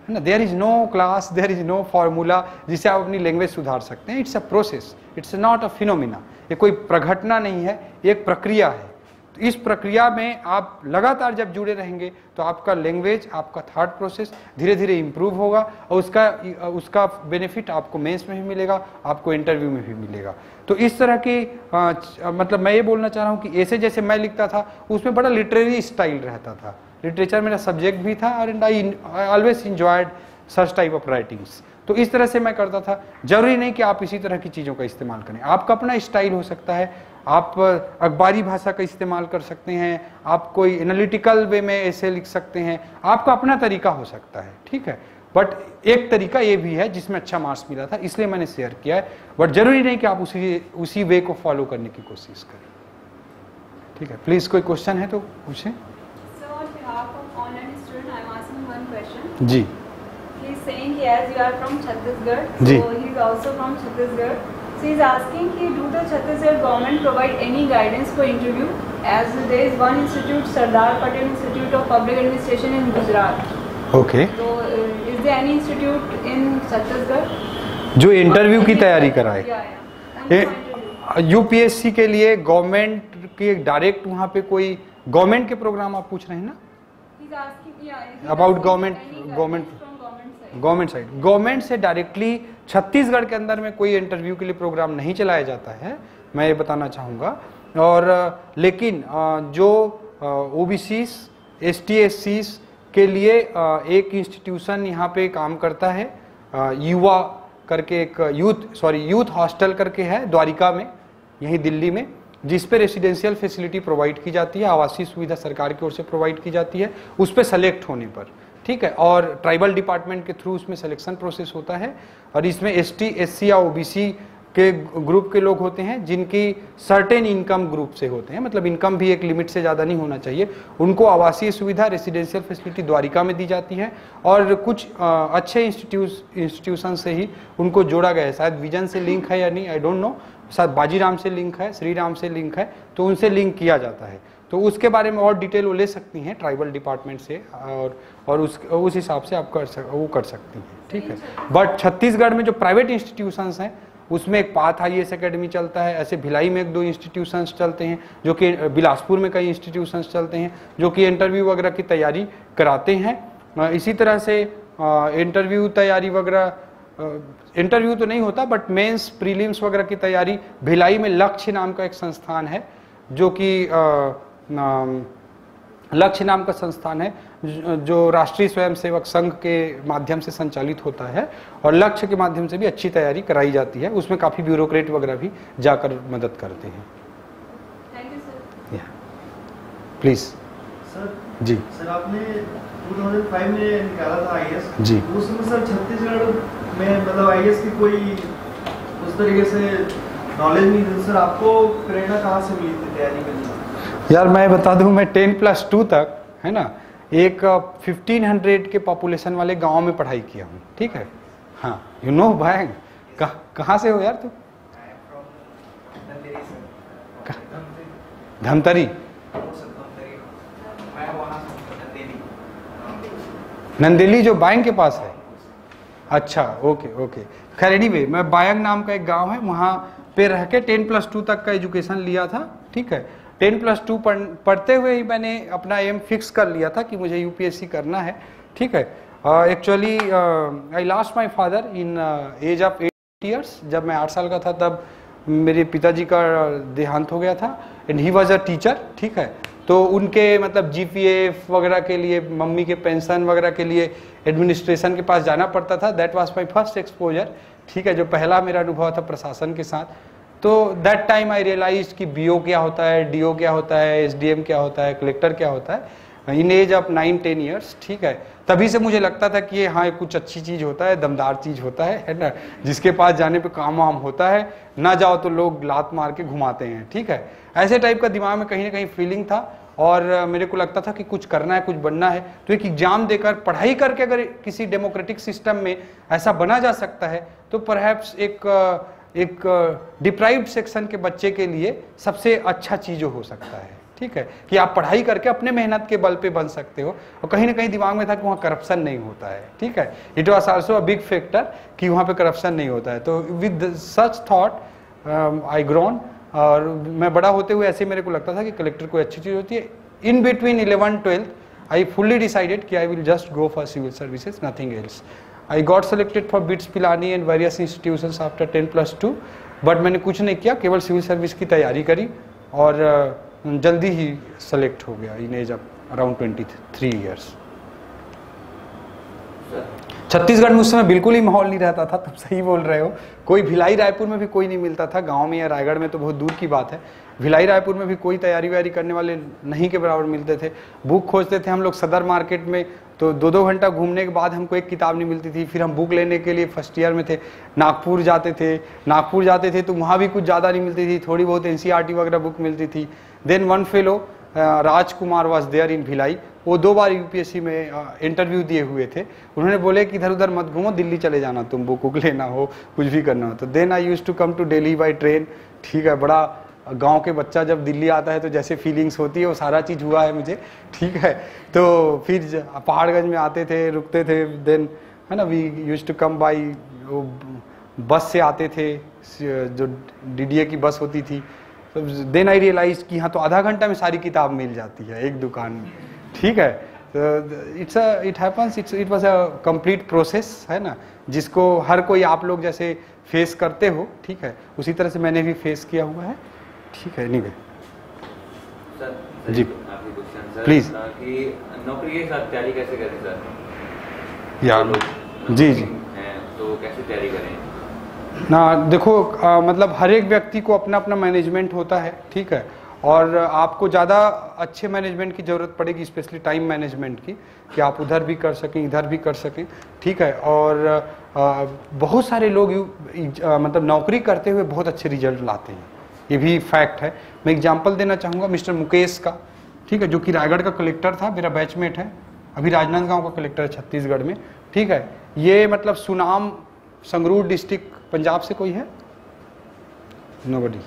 है ना। There is no class, there is no formula जिससे आप अपनी लैंग्वेज सुधार सकते हैं। It's a process, it's not a phenomena. ये कोई प्रघटना नहीं है, एक प्रक्रिया है। तो इस प्रक्रिया में आप लगातार जब जुड़े रहेंगे तो आपका लैंग्वेज, आपका थॉट प्रोसेस धीरे धीरे इंप्रूव होगा और उसका बेनिफिट आपको मेंस में भी मिलेगा, आपको इंटरव्यू में भी मिलेगा। तो इस तरह की मतलब मैं ये बोलना चाह रहा हूँ कि ऐसे जैसे मैं लिखता था उसमें बड़ा लिटरेरी स्टाइल रहता था, लिटरेचर मेरा सब्जेक्ट भी था और I always enjoyed such type of writings. तो इस तरह से मैं करता था। जरूरी नहीं कि आप इसी तरह की चीज़ों का इस्तेमाल करें, आपका अपना स्टाइल हो सकता है, आप अखबारी भाषा का इस्तेमाल कर सकते हैं, आप कोई एनालिटिकल वे में ऐसे लिख सकते हैं, आपका अपना तरीका हो सकता है, ठीक है। बट एक तरीका ये भी है जिसमें अच्छा मार्क्स मिला था, इसलिए मैंने शेयर किया है। बट जरूरी नहीं कि आप उसी वे को फॉलो करने की कोशिश करें, ठीक है। प्लीज कोई क्वेश्चन है तो पूछें। जी He's saying he, as you are from Chhattisgarh, जी. so he is also from Chhattisgarh. So he is asking कि do the Chhattisgarh government provide any guidance for interview? As there is one institute, Sardar Patel Institute of Public Administration in Gujarat. Okay So is there any institute in Chhattisgarh? जो interview की तैयारी कराए। Yeah, yeah. Only for interview. UPSC के लिए government के direct वहाँ पे कोई गवर्नमेंट के प्रोग्राम आप पूछ रहे हैं ना? He's asking, yeah. About Any government guidance from government side. Government से डायरेक्टली छत्तीसगढ़ के अंदर में कोई इंटरव्यू के लिए प्रोग्राम नहीं चलाया जाता है, मैं ये बताना चाहूँगा। और लेकिन जो ओबीसीज, एसटी, एससीज के लिए एक इंस्टीट्यूशन यहाँ पे काम करता है, युवा करके एक यूथ हॉस्टल करके है द्वारिका में, यहीं दिल्ली में, जिस पे रेसिडेंशियल फैसिलिटी प्रोवाइड की जाती है, आवासीय सुविधा सरकार की ओर से प्रोवाइड की जाती है उस पे सेलेक्ट होने पर, ठीक है। और ट्राइबल डिपार्टमेंट के थ्रू उसमें सिलेक्शन प्रोसेस होता है। और इसमें एसटी, एससी या ओबीसी के ग्रुप के लोग होते हैं जिनकी सर्टेन इनकम ग्रुप से होते हैं, मतलब इनकम भी एक लिमिट से ज़्यादा नहीं होना चाहिए। उनको आवासीय सुविधा, रेसिडेंशियल फैसिलिटी द्वारिका में दी जाती है और कुछ अच्छे इंस्टीट्यूशन से ही उनको जोड़ा गया है। शायद विजन से लिंक है या नहीं, आई डोंट नो, शायद बाजीराम से लिंक है, श्री राम से लिंक है, तो उनसे लिंक किया जाता है। तो उसके बारे में और डिटेल वो ले सकती हैं ट्राइबल डिपार्टमेंट से, और उस हिसाब से आप कर सकती हैं, ठीक है। बट छत्तीसगढ़ में जो प्राइवेट इंस्टीट्यूशंस हैं उसमें एक पाथ IAS एकेडमी चलता है, ऐसे भिलाई में 1-2 इंस्टीट्यूशंस चलते हैं, जो कि बिलासपुर में कई इंस्टीट्यूशंस चलते हैं जो कि इंटरव्यू वगैरह की तैयारी कराते हैं। इसी तरह से इंटरव्यू तैयारी वगैरह, इंटरव्यू तो नहीं होता बट मेंस, प्रीलिम्स वगैरह की तैयारी भिलाई में लक्ष्य नाम का एक संस्थान है, जो कि लक्ष्य नाम का संस्थान है जो राष्ट्रीय स्वयंसेवक संघ के माध्यम से संचालित होता है, और लक्ष्य के माध्यम से भी अच्छी तैयारी कराई जाती है। उसमें काफ़ी ब्यूरोक्रेट वगैरह भी जाकर मदद करते हैं। Thank you, sir. Please sir जी। सर आपने 2005 में निकाला था IAS जी। उसमें सर छत्तीसगढ़ में मतलब IAS की कोई उस तरीके से नॉलेज नहीं थी सर, आपको प्रेरणा कहाँ से मिली थी तैयारी करने की? यार मैं बता दूं, मैं 10+2 तक, है ना, एक 1500 के पॉपुलेशन वाले गांव में पढ़ाई किया हूँ, ठीक है। हाँ, यू नो भाई, कहाँ से हो यार तू? धमतरी, नंदेली जो बायंग के पास है। अच्छा, ओके। खैर एनीवे, मैं बायंग नाम का एक गांव है, वहाँ पे रह के 10+2 तक का एजुकेशन लिया था, ठीक है। 10+2 पढ़ते हुए ही मैंने अपना एम फिक्स कर लिया था कि मुझे यूपीएससी करना है, ठीक है। Actually I lost my father in age of 8 years. जब मैं 8 साल का था तब मेरे पिताजी का देहांत हो गया था, and he was a teacher, ठीक है। तो उनके मतलब GPF वगैरह के लिए, मम्मी के पेंशन वगैरह के लिए एडमिनिस्ट्रेशन के पास जाना पड़ता था। That was my first exposure, ठीक है, जो पहला मेरा अनुभव था प्रशासन के साथ। तो दैट टाइम आई रियलाइज कि BO क्या होता है, DO क्या होता है, SDM क्या होता है, कलेक्टर क्या होता है, इन एज ऑफ 9-10 ईयर्स, ठीक है। तभी से मुझे लगता था कि हाँ कुछ अच्छी चीज़ होता है, दमदार चीज़ होता है ना, जिसके पास जाने पे काम वाम होता है, ना जाओ तो लोग लात मार के घुमाते हैं, ठीक है। ऐसे टाइप का दिमाग में कहीं ना कहीं फीलिंग था, और मेरे को लगता था कि कुछ करना है, कुछ बनना है। तो एक एग्जाम देकर, पढ़ाई करके अगर किसी डेमोक्रेटिक सिस्टम में ऐसा बना जा सकता है तो परहैप्स एक डिप्राइव्ड सेक्शन के बच्चे के लिए सबसे अच्छा चीज़ हो सकता है, ठीक है, कि आप पढ़ाई करके अपने मेहनत के बल पे बन सकते हो। और कहीं ना कहीं दिमाग में था कि वहाँ करप्शन नहीं होता है, ठीक है। It was also a big factor कि वहाँ पे करप्शन नहीं होता है। तो with such thought I grown और मैं बड़ा होते हुए ऐसे मेरे को लगता था कि कलेक्टर कोई अच्छी चीज़ होती है। In between 11th-12th I fully decided कि I will just go for civil services, nothing else. I got selected for BITS Pilani and various institutions after 10+2, but मैंने कुछ नहीं किया, केवल सिविल सर्विस की तैयारी करी और जल्दी ही सेलेक्ट हो गया in age of around 23 years. Chhattisgarh में उस समय बिल्कुल ही माहौल नहीं रहता था, तुम सही बोल रहे हो। कोई भिलाई रायपुर में भी कोई नहीं मिलता था, गांव में या रायगढ़ में तो बहुत दूर की बात है। भिलाई रायपुर में भी कोई तैयारी वैयारी करने वाले नहीं के बराबर मिलते थे। बुक खोजते थे हम लोग सदर मार्केट में, तो 2-2 घंटा घूमने के बाद हमको एक किताब नहीं मिलती थी। फिर हम बुक लेने के लिए फर्स्ट ईयर में थे, नागपुर जाते थे तो वहाँ भी कुछ ज़्यादा नहीं मिलती थी, थोड़ी बहुत NCERT वगैरह बुक मिलती थी। Then one fellow Rajkumar was there in Bhilai, वो 2 बार UPSC में इंटरव्यू दिए हुए थे। उन्होंने बोले कि इधर उधर मत घूमो, दिल्ली चले जाना, तुम बुक लेना हो कुछ भी करना हो तो। Then I used to come to Delhi by train. ठीक है, बड़ा गांव के बच्चा जब दिल्ली आता है तो जैसे फीलिंग्स होती है वो सारा चीज़ हुआ है मुझे। ठीक है, तो फिर पहाड़गंज में आते थे, रुकते थे। देन है ना, we used to come by, bus से आते थे, जो DDA की बस होती थी। देन आई रियलाइज कि हाँ, तो आधा घंटा में सारी किताब मिल जाती है एक दुकान में। ठीक है, it happens, it was a complete process, है ना, जिसको हर कोई आप लोग जैसे फेस करते हो। ठीक है, उसी तरह से मैंने भी फेस किया हुआ है। ठीक है, नहीं सर जी प्लीज कि नौकरी के साथ तैयारी कैसे करें सर? या जी तो कैसे तैयारी करें ना? देखो मतलब हर एक व्यक्ति को अपना अपना मैनेजमेंट होता है। ठीक है, और आपको ज़्यादा अच्छे मैनेजमेंट की ज़रूरत पड़ेगी, स्पेशली टाइम मैनेजमेंट की, कि आप उधर भी कर सकें इधर भी कर सकें। ठीक है, और बहुत सारे लोग मतलब नौकरी करते हुए बहुत अच्छे रिजल्ट लाते हैं, ये भी फैक्ट है। मैं एग्जांपल देना चाहूँगा मिस्टर मुकेश का। ठीक है, जो कि रायगढ़ का कलेक्टर था, मेरा बैचमेट है, अभी राजनांदगांव का कलेक्टर है छत्तीसगढ़ में। ठीक है, ये मतलब सुनाम, संगरूर डिस्ट्रिक्ट, पंजाब से कोई है? नोबडी।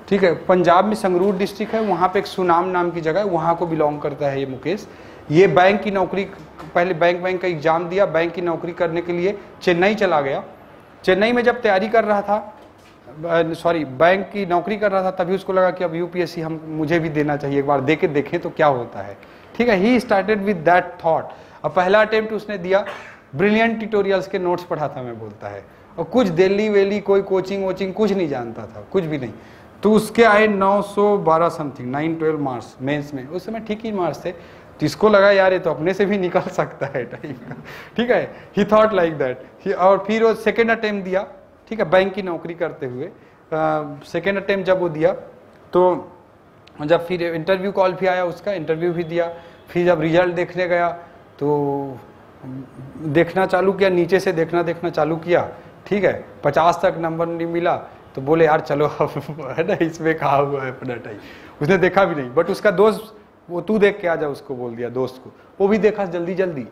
ठीक है, पंजाब में संगरूर डिस्ट्रिक्ट है, वहाँ पे एक सुनाम नाम की जगह है, वहाँ को बिलोंग करता है ये मुकेश। ये बैंक की नौकरी, पहले बैंक का एग्जाम दिया, बैंक की नौकरी करने के लिए चेन्नई चला गया। चेन्नई में जब तैयारी कर रहा था, बैंक की नौकरी कर रहा था, तभी उसको लगा कि अब UPSC मुझे भी देना चाहिए, एक बार दे के देखें तो क्या होता है। ठीक है, he started with that thought. अब पहला अटेम्प्ट उसने दिया, ब्रिलियंट ट्यूटोरियल्स के नोट्स पढ़ा था मैं, बोलता है, और कुछ दिल्ली वेली कोई कोचिंग वोचिंग कुछ नहीं जानता था, कुछ भी नहीं। तो उसके आए 912 समथिंग, 9-12 मार्क्स मेंस में। उस समय ठीक ही मार्क्स थे, तो इसको लगा यार ये तो अपने से भी निकल सकता है टाइप का। ठीक है, ही थॉट लाइक दैट। और फिर वो सेकेंड अटेम्प्ट दिया। ठीक है, बैंक की नौकरी करते हुए सेकेंड अटेम्प्ट जब वो दिया, तो जब फिर इंटरव्यू कॉल भी आया, उसका इंटरव्यू भी दिया। फिर जब रिजल्ट देखने गया तो देखना चालू किया, नीचे से देखना चालू किया। ठीक है, 50 तक नंबर नहीं मिला, तो बोले यार चलो है ना, इसमें कहा हुआ है अपना टाइम। उसने देखा भी नहीं, बट उसका दोस्त, वो तू देख के आ जा, उसको बोल दिया दोस्त को, वो भी देखा जल्दी,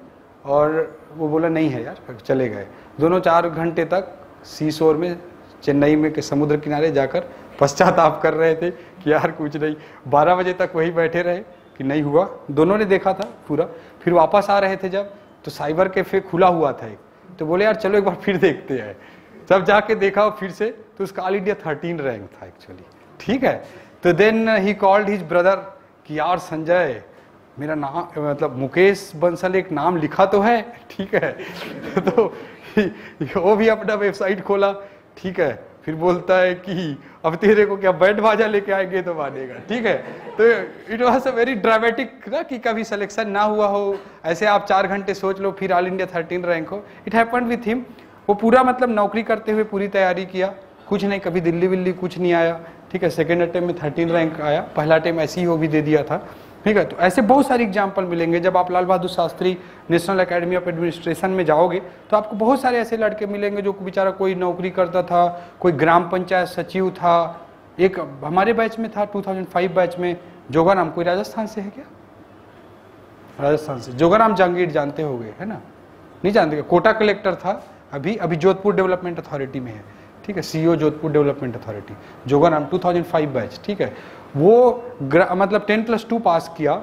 और वो बोला नहीं है यार, चले गए। दोनों 4 घंटे तक सीशोर में, चेन्नई में के समुद्र किनारे जाकर पश्चाताप कर रहे थे कि यार कुछ नहीं। 12 बजे तक वही बैठे रहे कि नहीं हुआ। दोनों ने देखा था पूरा। फिर वापस आ रहे थे जब, तो साइबर कैफे खुला हुआ था एक, तो बोले यार चलो एक बार फिर देखते हैं। जब जाके देखा फिर से, तो उसका ऑल इंडिया 13 रैंक था एक्चुअली। ठीक है, तो then he called his brother कि यार संजय, मेरा नाम मतलब मुकेश बंसल एक नाम लिखा तो है। ठीक है, तो वो भी अपना वेबसाइट खोला। ठीक है, फिर बोलता है कि अब तेरे को क्या बैंड बाजा लेके आएंगे तो मानेगा। ठीक है, तो it was a very dramatic ना, कि कभी सिलेक्शन ना हुआ हो, ऐसे आप 4 घंटे सोच लो, फिर ऑल इंडिया 13 रैंक हो। It happened with him. वो पूरा मतलब नौकरी करते हुए पूरी तैयारी किया, कुछ नहीं, कभी दिल्ली विल्ली कुछ नहीं आया। ठीक है, सेकेंड अटेम्प्ट में 13 रैंक आया, पहला अटेम्प्ट ऐसे ही वो भी दे दिया था। ठीक है, तो ऐसे बहुत सारे एग्जाम्पल मिलेंगे। जब आप Lal Bahadur Shastri National Academy of Administration में जाओगे तो आपको बहुत सारे ऐसे लड़के मिलेंगे जो बेचारा कोई नौकरी करता था, कोई ग्राम पंचायत सचिव था। एक हमारे बैच में था 2005 बैच में जोगाराम, कोई राजस्थान से है क्या? राजस्थान से जोगाराम जहांगीर जानते होंगे, है ना? नहीं जानते? कोटा कलेक्टर था, अभी जोधपुर डेवलपमेंट अथॉरिटी में है। ठीक है, CEO Jodhpur development authority, Jogaram 2005 batch. ठीक है, वो मतलब 10+2 पास किया।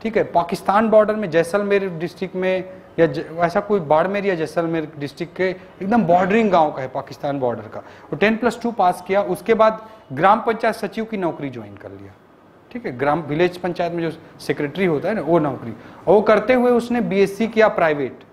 ठीक है, पाकिस्तान बॉर्डर में जैसलमेर डिस्ट्रिक्ट में या ऐसा कोई बाड़मेर या जैसलमेर डिस्ट्रिक्ट के एकदम बॉर्डरिंग गांव का है, पाकिस्तान बॉर्डर का। वो 10+2 पास किया, उसके बाद ग्राम पंचायत सचिव की नौकरी ज्वाइन कर लिया, ठीक है, ग्राम विलेज पंचायत में जो सेक्रेटरी होता है ना, वो नौकरी। और वो करते हुए उसने बीएससी किया प्राइवेट,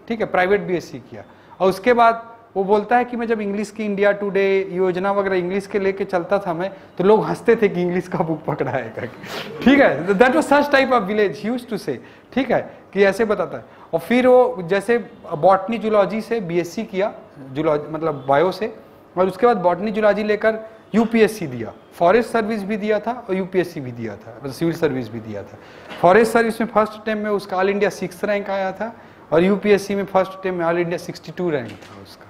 ठीक है, प्राइवेट बीएससी किया। और उसके बाद वो बोलता है कि मैं जब इंग्लिश की इंडिया टुडे योजना वगैरह इंग्लिश के लेके चलता था मैं, तो लोग हंसते थे कि इंग्लिश का बुक पकड़ा है करके, ठीक है। That was such type of village he used to say, ठीक है, कि ऐसे बताता है। और फिर वो जैसे बॉटनी जूलॉजी से बीएससी किया, जूलॉजी मतलब बायो से, और उसके बाद बॉटनी जूलॉजी लेकर यूपीएससी दिया, फॉरेस्ट सर्विस भी दिया था और यूपीएससी भी दिया था, मतलब सिविल सर्विस भी दिया था। फॉरेस्ट सर्विस में फर्स्ट अटेम्प्ट में उसका ऑल इंडिया 6th रैंक आया था, और यूपीएससी में फर्स्ट अटेम्प्ट में ऑल इंडिया 62 रैंक था उसका,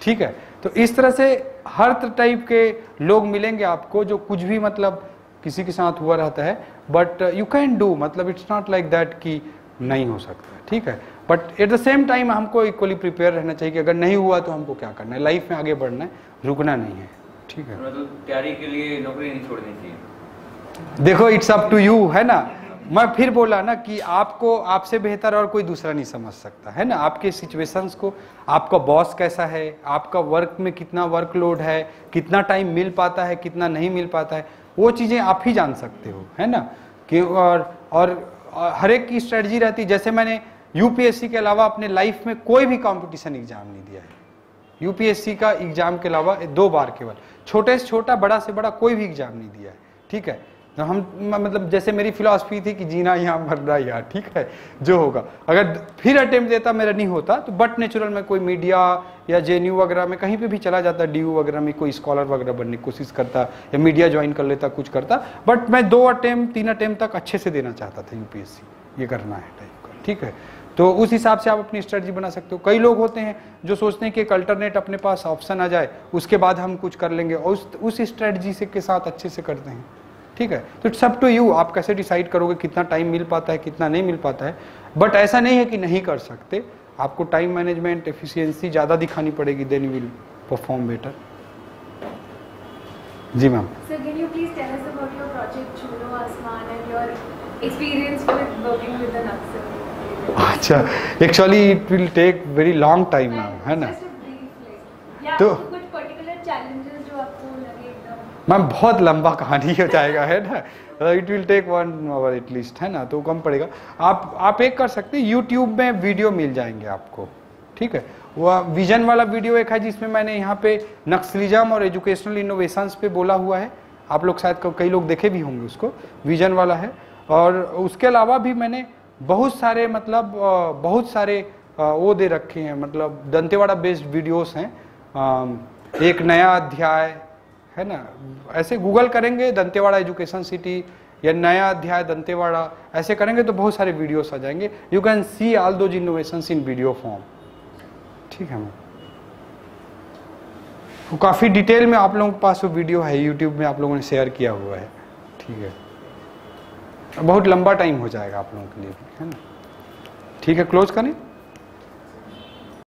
ठीक है। तो इस तरह से हर टाइप के लोग मिलेंगे आपको, जो कुछ भी मतलब किसी के साथ हुआ रहता है, बट यू कैन डू, मतलब इट्स नॉट लाइक दैट कि नहीं हो सकता, ठीक है। But at the same time हमको इक्वली प्रिपेयर रहना चाहिए कि अगर नहीं हुआ तो हमको क्या करना है, लाइफ में आगे बढ़ना है, रुकना नहीं है, ठीक है। मतलब तैयारी के लिए नौकरी नहीं छोड़नी चाहिए। देखो इट्स अप टू यू, है ना। मैं फिर बोला ना कि आपको आपसे बेहतर और कोई दूसरा नहीं समझ सकता, है ना। आपके सिचुएशंस को, आपका बॉस कैसा है, आपका वर्क में कितना वर्कलोड है, कितना टाइम मिल पाता है, कितना नहीं मिल पाता है, वो चीज़ें आप ही जान सकते हो, है ना। कि और हर एक की स्ट्रेटजी रहती है। जैसे मैंने यूपीएससी के अलावा अपने लाइफ में कोई भी कंपटीशन एग्जाम नहीं दिया है, यूपीएससी का एग्जाम के अलावा 2 बार केवल, छोटे से छोटा बड़ा से बड़ा कोई भी एग्जाम नहीं दिया है, ठीक है। तो हम मतलब जैसे मेरी फिलॉसफी थी कि जीना यहाँ मरना यहाँ, ठीक है, जो होगा। अगर फिर अटेम्प्ट देता मेरा नहीं होता तो बट नेचुरल में कोई मीडिया या जेएनयू वगैरह में कहीं पे भी चला जाता, डीयू वगैरह में कोई स्कॉलर वगैरह बनने की कोशिश करता, या मीडिया ज्वाइन कर लेता, कुछ करता। बट मैं 2 अटेम्प्ट 3 अटेम्प्ट तक अच्छे से देना चाहता था यूपीएससी, ये करना है टाइप का, ठीक है। तो उस हिसाब से आप अपनी स्ट्रेटजी बना सकते हो। कई लोग होते हैं जो सोचते हैं कि एक अल्टरनेट अपने पास ऑप्शन आ जाए, उसके बाद हम कुछ कर लेंगे, और उस स्ट्रेटजी से के साथ अच्छे से करते हैं, ठीक है। तो इट्स अप टू यू, आप कैसे डिसाइड करोगे कितना टाइम मिल पाता है, कितना नहीं मिल पाता है। बट ऐसा नहीं है कि नहीं कर सकते, आपको टाइम मैनेजमेंट, एफिशिएंसी ज़्यादा दिखानी पड़ेगी, then you will perform better. जी ma'am. So can you please tell us about your project Chuno Asman and your experience with working with the Naxal? अच्छा, actually it will take very long time ma'am, है ना। तो कुछ particular challenges जो आपको लगे एकदम। मैम बहुत लंबा कहानी हो जाएगा, है ना, it will take 1 hour at least, है ना, तो कम पड़ेगा। आप एक कर सकते हैं, यूट्यूब में वीडियो मिल जाएंगे आपको, ठीक है। वह विजन वाला वीडियो एक है जिसमें मैंने यहाँ पे नक्सलिज्म और एजुकेशनल इनोवेशंस पे बोला हुआ है, आप लोग शायद कई लोग देखे भी होंगे उसको, विजन वाला है। और उसके अलावा भी मैंने बहुत सारे मतलब बहुत सारे वो दे रखे हैं, मतलब दंतेवाड़ा बेस्ड वीडियोस हैं। एक नया अध्याय, है ना, ऐसे गूगल करेंगे दंतेवाड़ा एजुकेशन सिटी या नया अध्याय दंतेवाड़ा, ऐसे करेंगे तो बहुत सारे वीडियोस आ जाएंगे। You can see all those innovations in video form, ठीक है मैम। वो काफ़ी डिटेल में आप लोगों के पास वो वीडियो है, यूट्यूब में आप लोगों ने शेयर किया हुआ है, ठीक है। बहुत लंबा टाइम हो जाएगा आप लोगों के लिए, है ना, ठीक है। क्लोज करें।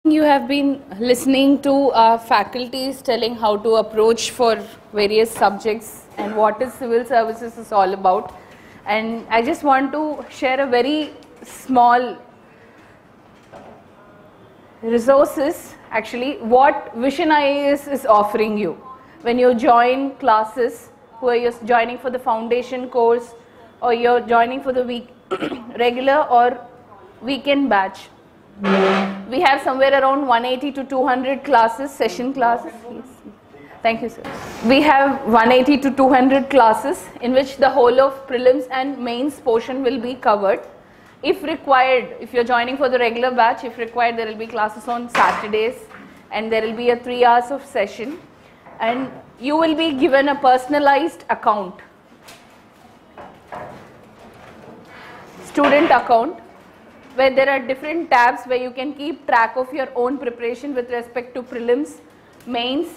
You have been listening to our faculties telling how to approach for various subjects and what is civil services is all about. And I just want to share a very small resources, actually, what Vision IAS is offering you. When you join classes, who are you joining for the foundation course, or you're joining for the week regular or weekend batch. We have somewhere around 180 to 200 classes, session classes. Yes. Thank you, sir. We have 180 to 200 classes in which the whole of prelims and mains portion will be covered. If required, if you're joining for the regular batch, if required, there will be classes on Saturdays, and there will be a 3 hours of session, and you will be given a personalized account, student account, where there are different tabs where you can keep track of your own preparation with respect to prelims, mains,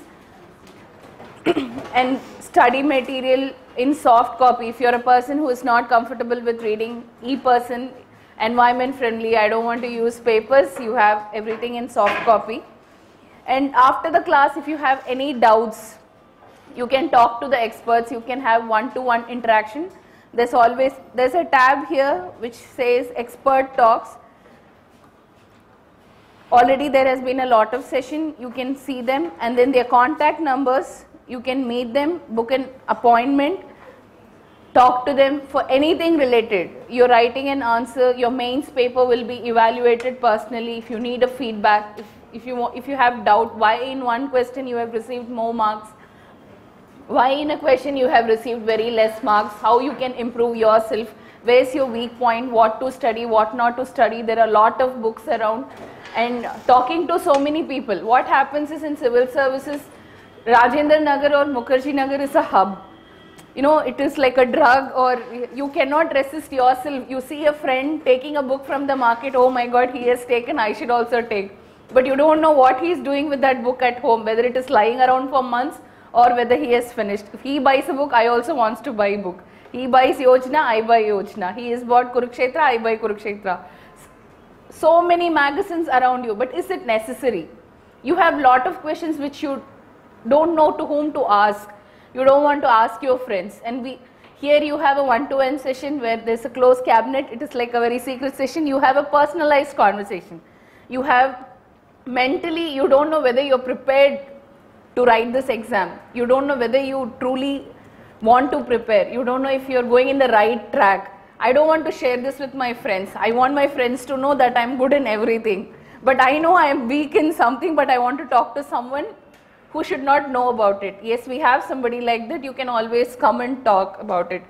and study material in soft copy. If you're a person who is not comfortable with reading e-person, environment friendly, I don't want to use papers, you have everything in soft copy. And after the class, if you have any doubts, you can talk to the experts, you can have one-to-one interaction. There's a tab here which says expert talks. Already there has been a lot of session, you can see them, and then their contact numbers, you can meet them, book an appointment, talk to them for anything related. You're writing an answer, your mains paper will be evaluated personally. If you need a feedback, if you have doubt why in one question you have received more marks, why in a question you have received very less marks, how you can improve yourself, where's your weak point, what to study, what not to study. There are a lot of books around, and talking to so many people. What happens is in civil services, Rajendra Nagar or Mukherjee Nagar is a hub. You know, it is like a drug, or you cannot resist yourself. You see a friend taking a book from the market, oh my God, he has taken, I should also take. But you don't know what he is doing with that book at home, whether it is lying around for months or whether he has finished. If he buys a book, I also want to buy a book. He buys Yojana, I buy Yojana. He has bought Kurukshetra, I buy Kurukshetra. So many magazines around you, but is it necessary? You have lot of questions which you don't know to whom to ask. You don't want to ask your friends. And here you have a one-to-one session where there's a closed cabinet. It is like a very secret session. You have a personalized conversation. You have mentally, you don't know whether you're prepared to write this exam. You don't know whether you truly want to prepare. You don't know if you're going in the right track. I don't want to share this with my friends. I want my friends to know that I'm good in everything. But I know I am weak in something, but I want to talk to someone who should not know about it. Yes, we have somebody like that. You can always come and talk about it.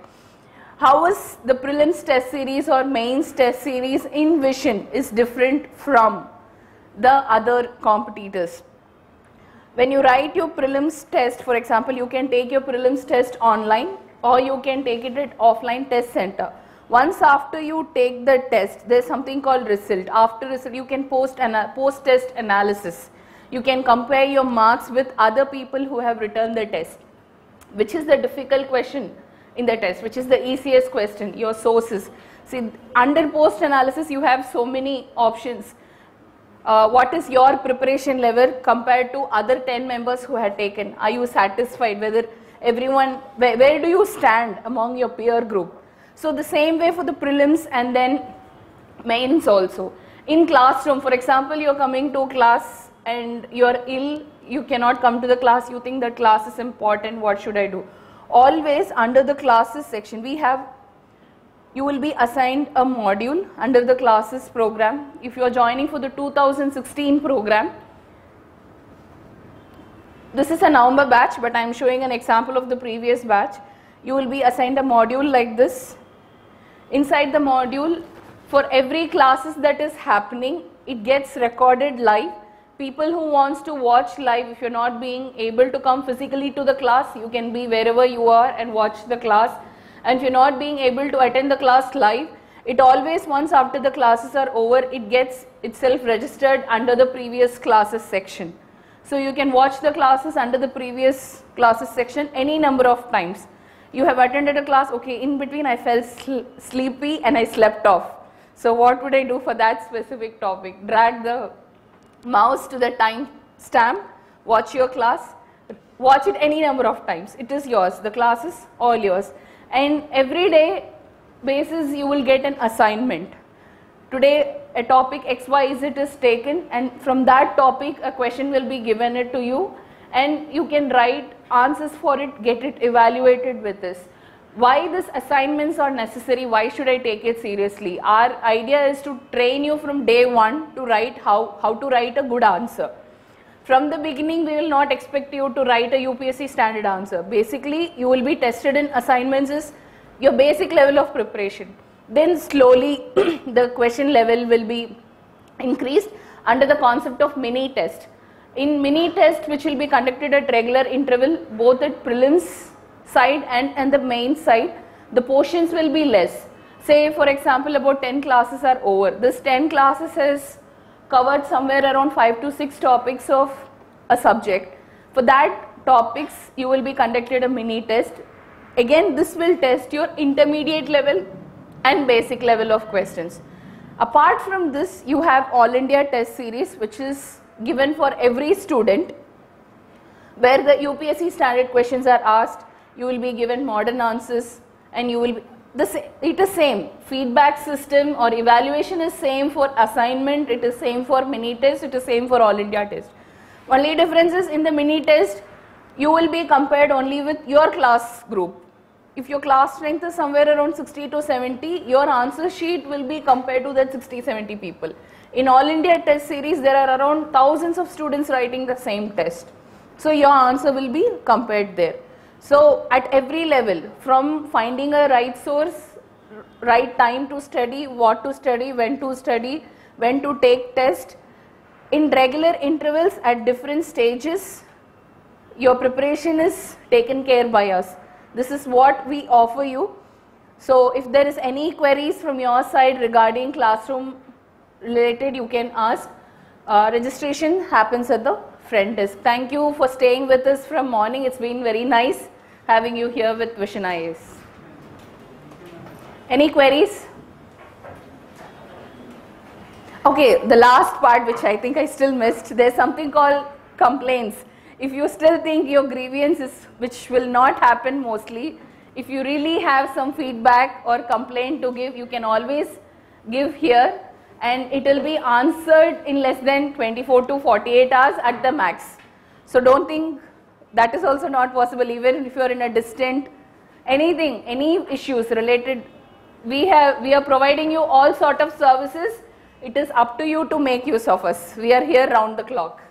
How is the prelims test series or mains test series in Vision is different from the other competitors? When you write your prelims test, for example, you can take your prelims test online or you can take it at offline test center. Once after you take the test, there is something called result. After result, you can post-test analysis. You can compare your marks with other people who have returned the test. Which is the difficult question in the test? Which is the easiest question? Your sources. See, under post-analysis, you have so many options. What is your preparation level compared to other 10 members who had taken? Are you satisfied? Whether everyone, where do you stand among your peer group? So the same way for the prelims and then mains also. In classroom, for example, you're coming to class and you're ill, you cannot come to the class, you think that class is important, what should I do? Always under the classes section, you will be assigned a module under the classes program. If you are joining for the 2016 program, this is a November batch, but I am showing an example of the previous batch. You will be assigned a module like this. Inside the module, for every classes that is happening, it gets recorded live. People who wants to watch live, if you're not being able to come physically to the class, you can be wherever you are and watch the class. And if you're not being able to attend the class live, it always, once after the classes are over, it gets itself registered under the previous classes section. So you can watch the classes under the previous classes section any number of times. You have attended a class, okay, in between I felt sleepy and I slept off. So what would I do for that specific topic? Drag the mouse to the time stamp, watch your class, watch it any number of times. It is yours, the class is all yours. And every day basis you will get an assignment. Today a topic XYZ is taken and from that topic a question will be given it to you and you can write answers for it, get it evaluated with this. Why these assignments are necessary? Why should I take it seriously? Our idea is to train you from day one to write how to write a good answer. From the beginning, we will not expect you to write a UPSC standard answer. Basically, you will be tested in assignments is your basic level of preparation. Then slowly the question level will be increased under the concept of mini test. In mini test, which will be conducted at regular interval, both at prelims side and the main side, the portions will be less. Say for example, about 10 classes are over. This 10 classes has covered somewhere around 5 to 6 topics of a subject. For that topics, you will be conducted a mini test. Again, this will test your intermediate level and basic level of questions. Apart from this, you have All India Test Series, which is given for every student, where the UPSC standard questions are asked. You will be given modern answers and you will it is same. Feedback system or evaluation is same for assignment, it is same for mini test, it is same for all India test. Only difference is in the mini test, you will be compared only with your class group. If your class strength is somewhere around 60 to 70, your answer sheet will be compared to that 60-70 people. In all India test series, there are around thousands of students writing the same test. So your answer will be compared there. So at every level, from finding a right source, right time to study, what to study, when to take test, in regular intervals at different stages, your preparation is taken care by us. This is what we offer you. So if there is any queries from your side regarding classroom related, you can ask. Registration happens at the front desk. Thank you for staying with us from morning. It's been very nice having you here with Vision IAS. Any queries? Okay, the last part which I think I still missed, there's something called complaints. If you still think your grievance is, which will not happen mostly, if you really have some feedback or complaint to give, you can always give here and it will be answered in less than 24 to 48 hours at the max. So don't think that is also not possible, even if you are in a distant, anything, any issues related, we are providing you all sort of services. It is up to you to make use of us. We are here round the clock.